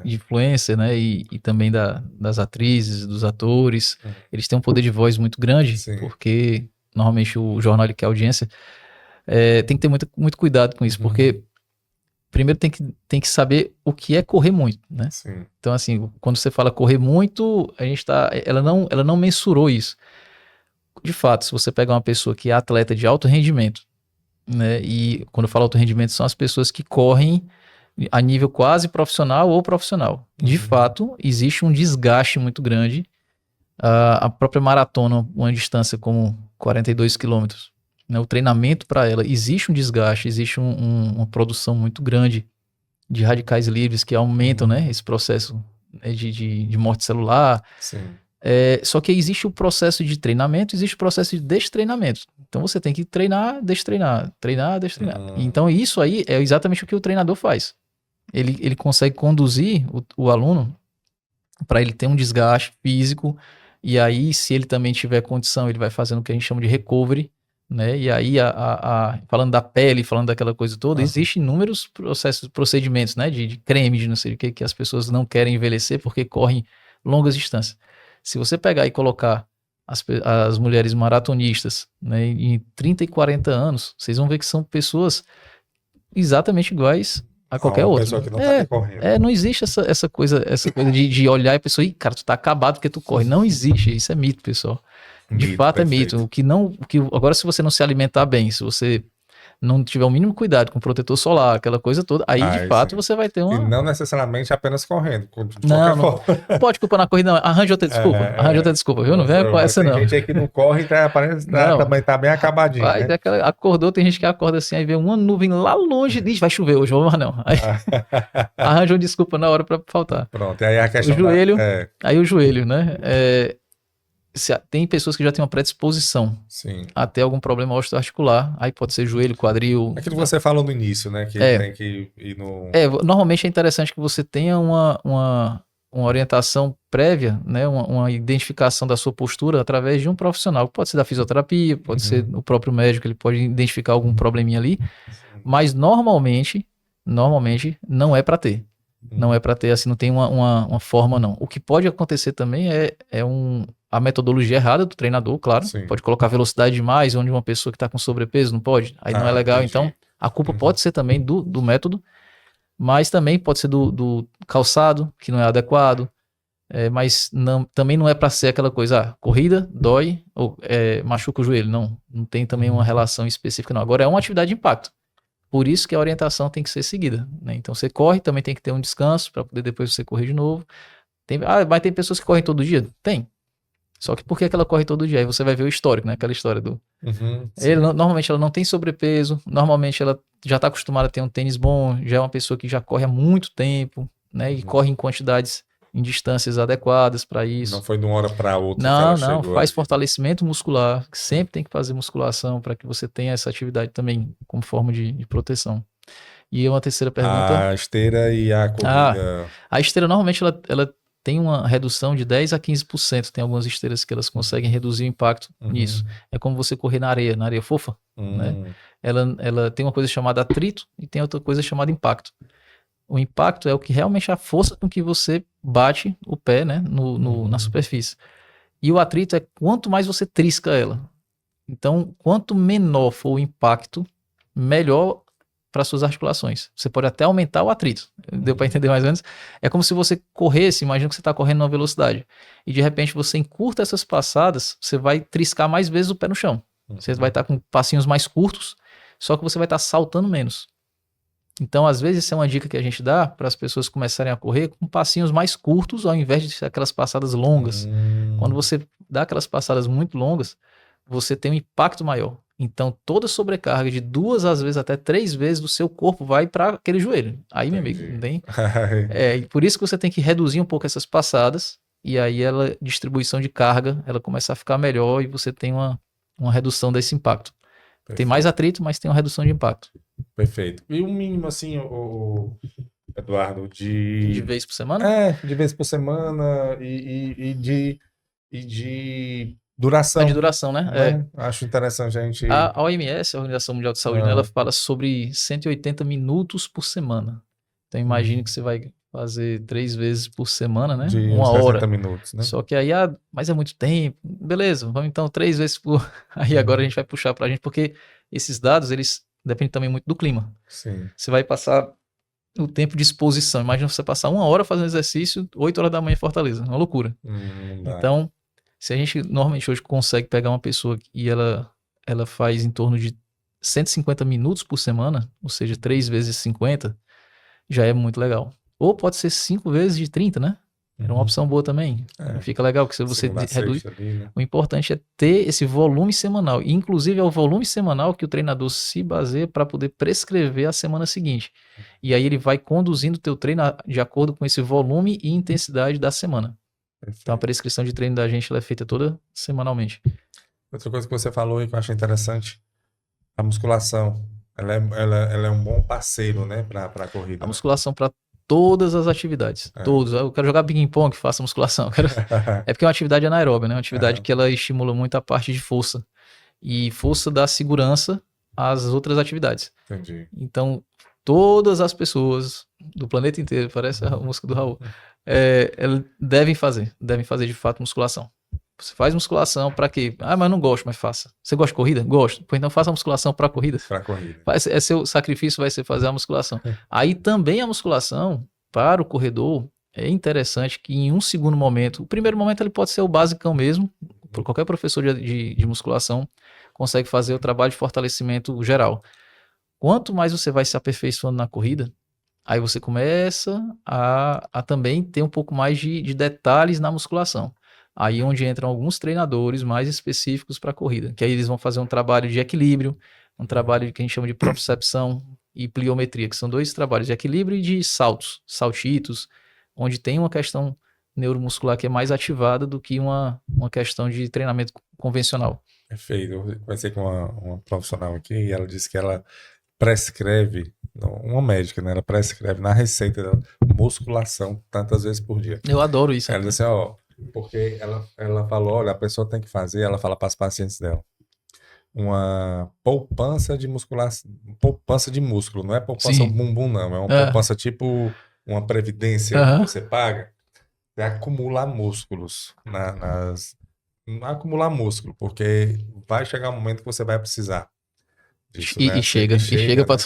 influencer, né? E também das atrizes, dos atores. Eles têm um poder de voz muito grande, sim. porque normalmente o jornal ele quer audiência. Tem que ter muito cuidado com isso, Uhum, porque primeiro tem que saber o que é correr muito, né? sim. Então, assim, quando você fala correr muito, ela não mensurou isso. De fato, se você pegar uma pessoa que é atleta de alto rendimento, né? E quando eu falo alto rendimento, são as pessoas que correm a nível quase profissional ou profissional. De Uhum. fato, existe um desgaste muito grande. A própria maratona, uma distância como 42 quilômetros, né? O treinamento para ela, existe um desgaste, existe uma produção muito grande de radicais livres que aumentam, Uhum. né, esse processo, né, de morte celular. Sim. Só que existe o processo de treinamento, existe o processo de destreinamento. Então você tem que treinar, destreinar, treinar, destreinar. Uhum. Então isso aí é exatamente o que o treinador faz. Ele consegue conduzir o aluno para ele ter um desgaste físico, e aí, se ele também tiver condição, ele vai fazendo o que a gente chama de recovery, né? E aí, falando da pele, falando daquela coisa toda, Uhum. existem inúmeros procedimentos, né? De creme, de não sei o que as pessoas não querem envelhecer porque correm longas distâncias. Se você pegar e colocar as mulheres maratonistas, né, em 30 e 40 anos, vocês vão ver que são pessoas exatamente iguais a A qualquer uma outro. pessoa que não está nem correndo. Não existe essa coisa de olhar e a pessoa, ih, cara, tu tá acabado porque tu corre. Não existe, isso é mito, pessoal. De Mito, fato é mito. perfeito. Agora, se você não se alimentar bem, se você não tiver o mínimo cuidado com o protetor solar, aquela coisa toda, aí de Ah, fato sim. você vai ter E uma. não necessariamente apenas correndo, de Não, qualquer não, forma. não pode culpar na corrida, não. Arranja outra desculpa, viu? Não venha com essa, Tem não. gente aí que não corre e parece que Não. também tá bem acabadinho, Rapaz, né? acordou, tem gente que acorda assim, aí vê uma nuvem lá longe, diz, vai chover hoje, vamos lá não. Aí arranja uma desculpa na hora pra faltar. Pronto, e aí a O questão da. joelho, aí o joelho, né? Tem pessoas que já têm uma predisposição Sim. a ter algum problema osteoarticular, aí pode ser joelho, quadril. Aquilo que você falou no início, né? Que É, tem que ir no. Normalmente é interessante que você tenha uma orientação prévia, né? Uma identificação da sua postura através de um profissional. Pode ser da fisioterapia, pode ser Uhum. o próprio médico, ele pode identificar algum probleminha ali, Sim. mas normalmente não é para ter. Não é para ter, assim, não tem uma forma, não. O que pode acontecer também a metodologia errada do treinador, claro. Sim. Pode colocar velocidade demais, onde uma pessoa que está com sobrepeso não pode. Aí não é legal. Entendi. Então, a culpa Uhum. pode ser também do método, mas também pode ser do calçado, que não é adequado. Mas também não é para ser aquela coisa, corrida, dói, ou machuca o joelho. Não tem também uma relação específica, não. Agora, é uma atividade de impacto. Por isso que a orientação tem que ser seguida, né? Então você corre, também tem que ter um descanso para poder depois você correr de novo. Mas tem pessoas que correm todo dia? Tem. Só que por que ela corre todo dia? Aí você vai ver o histórico, né? Aquela história do. Uhum. Sim. Normalmente ela não tem sobrepeso, normalmente ela já está acostumada a ter um tênis bom, já é uma pessoa que já corre há muito tempo, né? E corre em quantidades, em distâncias adequadas para isso. Não foi de uma hora para outra que ela Não, chegou faz ali. fortalecimento muscular, sempre tem que fazer musculação para que você tenha essa atividade também como forma de proteção. E uma terceira pergunta. A esteira e a corrida. A esteira normalmente ela tem uma redução de 10 a 15%. Tem algumas esteiras que elas conseguem reduzir o impacto nisso. É como você correr na areia fofa, né? Ela tem uma coisa chamada atrito e tem outra coisa chamada impacto. O impacto é o que realmente é a força com que você bate o pé, né, na superfície. E o atrito é quanto mais você trisca ela. Então, quanto menor for o impacto, melhor para suas articulações. Você pode até aumentar o atrito. Deu para entender mais ou menos? É como se você corresse, imagina que você está correndo numa velocidade, e de repente você encurta essas passadas, você vai triscar mais vezes o pé no chão. Você vai estar com passinhos mais curtos, só que você vai estar saltando menos. Então, às vezes, isso é uma dica que a gente dá para as pessoas começarem a correr com passinhos mais curtos, ao invés de ser aquelas passadas longas. Quando você dá aquelas passadas muito longas, você tem um impacto maior. Então, toda sobrecarga de 2, às vezes até 3 vezes do seu corpo vai para aquele joelho. Aí, meu amigo, não tem. E por isso que você tem que reduzir um pouco essas passadas, e aí ela, distribuição de carga, ela começa a ficar melhor e você tem uma redução desse impacto. Tem mais atrito, mas tem uma redução de impacto. Perfeito. E o mínimo, assim, Eduardo, De vez por semana? de vez por semana e de duração, De duração, né? né? Acho interessante a gente... A OMS, a Organização Mundial de Saúde, né, ela fala sobre 180 minutos por semana. Então, imagine que você vai fazer 3 vezes por semana, né? De 1 60 hora. minutos, né? Só que aí, mas é muito tempo. Beleza, vamos então 3 vezes por... Aí agora a gente vai puxar pra gente, porque esses dados, eles dependem também muito do clima. Sim. Você vai passar o tempo de exposição. Imagina você passar 1 hora fazendo exercício, 8 horas da manhã em Fortaleza. É uma loucura. Então, se a gente normalmente hoje consegue pegar uma pessoa e ela faz em torno de 150 minutos por semana, ou seja, 3 vezes 50, já é muito legal. Ou pode ser 5 vezes de 30, né? É uma opção boa também. Fica legal que você reduz. Ali, né? O importante é ter esse volume semanal. E, inclusive, é o volume semanal que o treinador se baseia para poder prescrever a semana seguinte. E aí ele vai conduzindo o teu treino de acordo com esse volume e intensidade da semana. Perfeito. Então a prescrição de treino da gente ela é feita toda semanalmente. Outra coisa que você falou e que eu achei interessante, a musculação. Ela é um bom parceiro, né, para a corrida. A musculação para todas as atividades. Todos. Eu quero jogar ping-pong, faça musculação. É porque é uma atividade anaeróbica, né? Uma atividade que ela estimula muito a parte de força. E força dá segurança às outras atividades. Entendi. Então, todas as pessoas do planeta inteiro, parece a música do Raul, elas devem fazer de fato musculação. Você faz musculação para quê? Mas não gosto, mas faça. Você gosta de corrida? Gosto. Pois então faça a musculação para corrida. Para corrida. Seu sacrifício vai ser fazer a musculação. Aí também a musculação para o corredor é interessante que em um segundo momento, o primeiro momento ele pode ser o basicão mesmo, por qualquer professor de musculação consegue fazer o trabalho de fortalecimento geral. Quanto mais você vai se aperfeiçoando na corrida, aí você começa a também ter um pouco mais de detalhes na musculação. Aí onde entram alguns treinadores mais específicos para a corrida, que aí eles vão fazer um trabalho de equilíbrio, um trabalho que a gente chama de propriocepção e pliometria, que são 2 trabalhos de equilíbrio e de saltitos, onde tem uma questão neuromuscular que é mais ativada do que uma questão de treinamento convencional. Perfeito. Vai ser com uma profissional aqui e ela disse que ela prescreve, uma médica, né? Ela prescreve na receita dela musculação tantas vezes por dia. Eu adoro isso. Ela disse assim, porque ela falou, olha, a pessoa tem que fazer, ela fala para as pacientes dela, uma poupança de musculação, poupança de músculo, não é poupança bumbum não, é uma poupança tipo uma previdência que você paga, é acumular músculos acumular músculo, porque vai chegar um momento que você vai precisar disso, né? E chega para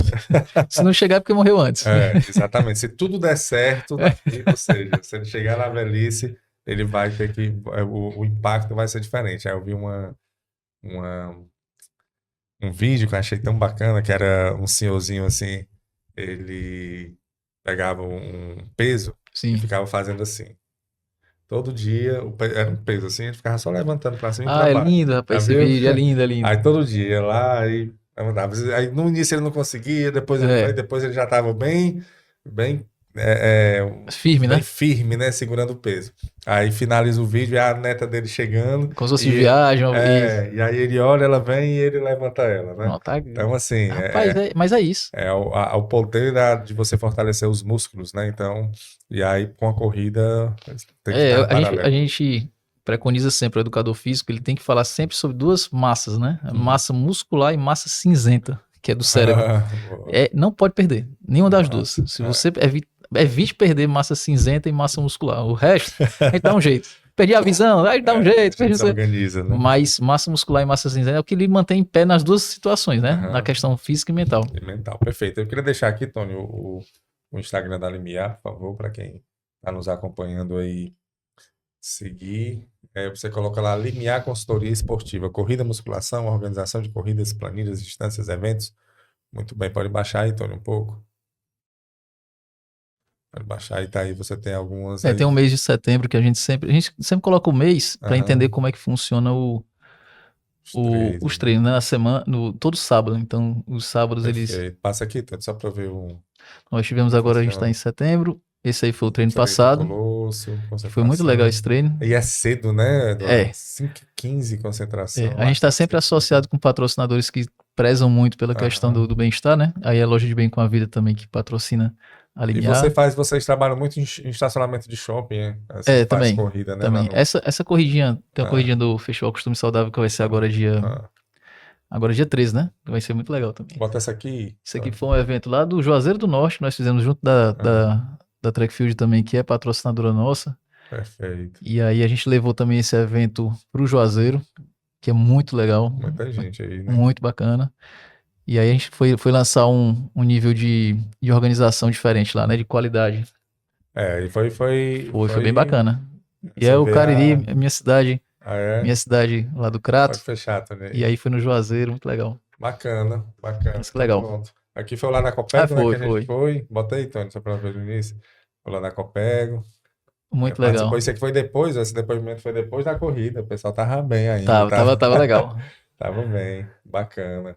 se não chegar é porque morreu antes. Exatamente, se tudo der certo, ou seja, se ele chegar na velhice, ele vai ter que... O impacto vai ser diferente. Aí eu vi um vídeo que eu achei tão bacana, que era um senhorzinho assim, ele pegava um peso e ficava fazendo assim. Todo dia, era um peso assim, ele ficava só levantando pra cima e pra baixo. É lindo, rapaz, esse vídeo, é lindo. Aí todo dia, lá, aí no início ele não conseguia, depois ele já estava bem firme, bem né? Firme, né? Segurando o peso. Aí finaliza o vídeo, é a neta dele chegando. Como se fosse viagem. E aí ele olha, ela vem e ele levanta ela, né? Não, tá... Então, assim... Rapaz, mas é isso. É o poder de você fortalecer os músculos, né? Então, e aí com a corrida tem que estar paralelo. A gente preconiza sempre o educador físico, ele tem que falar sempre sobre 2 massas, né? Massa muscular e massa cinzenta, que é do cérebro. Não pode perder, nenhuma das duas. Se você evite perder massa cinzenta e massa muscular. O resto, a gente dá um jeito. Perdi a visão, aí dá um jeito. A gente se organiza, né? Mas massa muscular e massa cinzenta é o que ele mantém em pé nas 2 situações, né? Na questão física e mental. Perfeito. Eu queria deixar aqui, Tony, o Instagram da Limiar, por favor, para quem está nos acompanhando aí, seguir. Você coloca lá Limiar Consultoria Esportiva, corrida, musculação, organização de corridas, planilhas, distâncias, eventos. Muito bem, pode baixar aí, Tony, um pouco. Pode baixar e tá aí, você tem algumas aí. Tem um mês de setembro que a gente sempre coloca o mês para Aham. entender como é que funciona os treinos, né? Na semana, todo sábado. Então, os sábados Perfeito. Passa aqui, Tony, só para ver nós tivemos agora, a gente está funciona. em setembro. Esse aí foi o treino Freio do passado. colosso, Que foi muito legal concentração. esse treino. E é cedo, né, Eduardo? É. 5h15 concentração. A gente está sempre associado com patrocinadores que prezam muito pela questão Aham. do bem-estar, né? Aí a Loja de Bem com a Vida também que patrocina a E Linear. vocês trabalham muito em estacionamento de shopping, né? Você faz também. corrida, né? Também. Essa corridinha, tem uma Ah. corridinha do Festival Costume Saudável que vai ser agora dia 13, né? Vai ser muito legal também. Bota essa aqui. Isso aqui foi um evento lá do Juazeiro do Norte, que nós fizemos junto da Track Field também, que é patrocinadora nossa. Perfeito. E aí a gente levou também esse evento pro Juazeiro, que é muito legal. Muita gente aí, né? Muito bacana. E aí a gente foi lançar um nível de organização diferente lá, né? De qualidade. E foi bem bacana. E Você o vê Cariri, minha cidade. é? Minha cidade lá do Pode Crato. fechar também. E aí foi no Juazeiro, muito legal. Bacana. Isso que legal. Pronto. Aqui foi lá na Copego, né, que a gente foi. foi. Bota aí, Tony, só pra ver no início. Foi lá na Copego. Muito legal. Isso aqui foi depois, esse depoimento foi depois da corrida. O pessoal tava bem ainda. Tava legal. Tava bem. Bacana.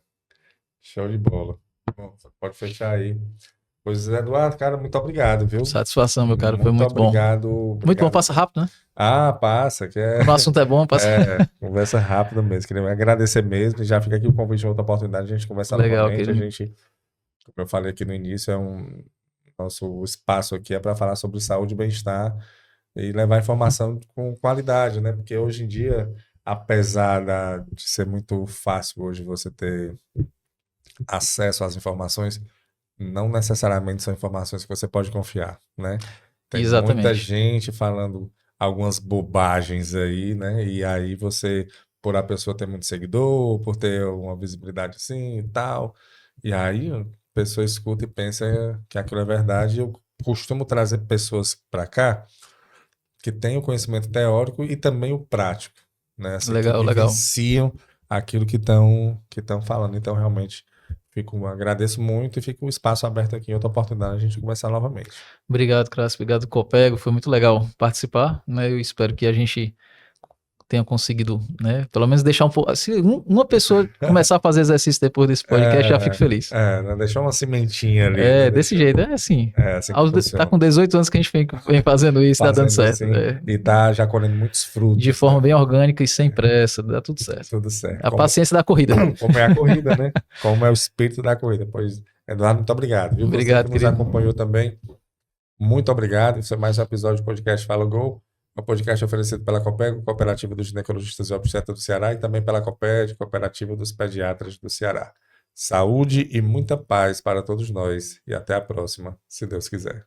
Show de bola. Bom, pode fechar aí. Pois, Eduardo, cara, muito obrigado, viu? Satisfação, meu cara. Foi muito bom. Obrigado. Muito bom, passa rápido, né? Passa. Quando o assunto é bom, passa. Conversa rápida mesmo. Queria agradecer mesmo. Já fica aqui o convite de outra oportunidade. A gente conversar novamente. Querido. A gente, como eu falei aqui no início, nosso espaço aqui é para falar sobre saúde e bem-estar e levar informação com qualidade, né? Porque hoje em dia, apesar de ser muito fácil hoje você ter acesso às informações, não necessariamente são informações que você pode confiar, né? Tem muita gente falando algumas bobagens aí, né? E aí você, por a pessoa ter muito seguidor, por ter uma visibilidade assim e tal, e aí a pessoa escuta e pensa que aquilo é verdade. Eu costumo trazer pessoas para cá que têm o conhecimento teórico e também o prático, né? Assim, legal. Que vivenciam aquilo que estão falando. Então, realmente, agradeço muito e fica o espaço aberto aqui em outra oportunidade a gente conversar novamente. Obrigado, Crasso. Obrigado, Copego. Foi muito legal participar, né? Eu espero que a gente tenha conseguido, né? Pelo menos deixar um pouco. Se uma pessoa começar a fazer exercício depois desse podcast, já fico feliz. Deixar uma sementinha ali. Desse jeito, assim. Assim tá com 18 anos que a gente vem fazendo isso, tá dando certo. Assim, e tá já colhendo muitos frutos. De forma bem orgânica e sem pressa, dá tudo certo. Tudo certo. A paciência da corrida. Como é a corrida, né? Como é o espírito da corrida. Pois, Eduardo, muito obrigado. Viu? Obrigado, você que nos acompanhou também. Muito obrigado. Esse é mais um episódio do podcast Fala Gol. O podcast é oferecido pela Copego, Cooperativa dos Ginecologistas e Obstetras do Ceará, e também pela COPED, Cooperativa dos Pediatras do Ceará. Saúde e muita paz para todos nós. E até a próxima, se Deus quiser.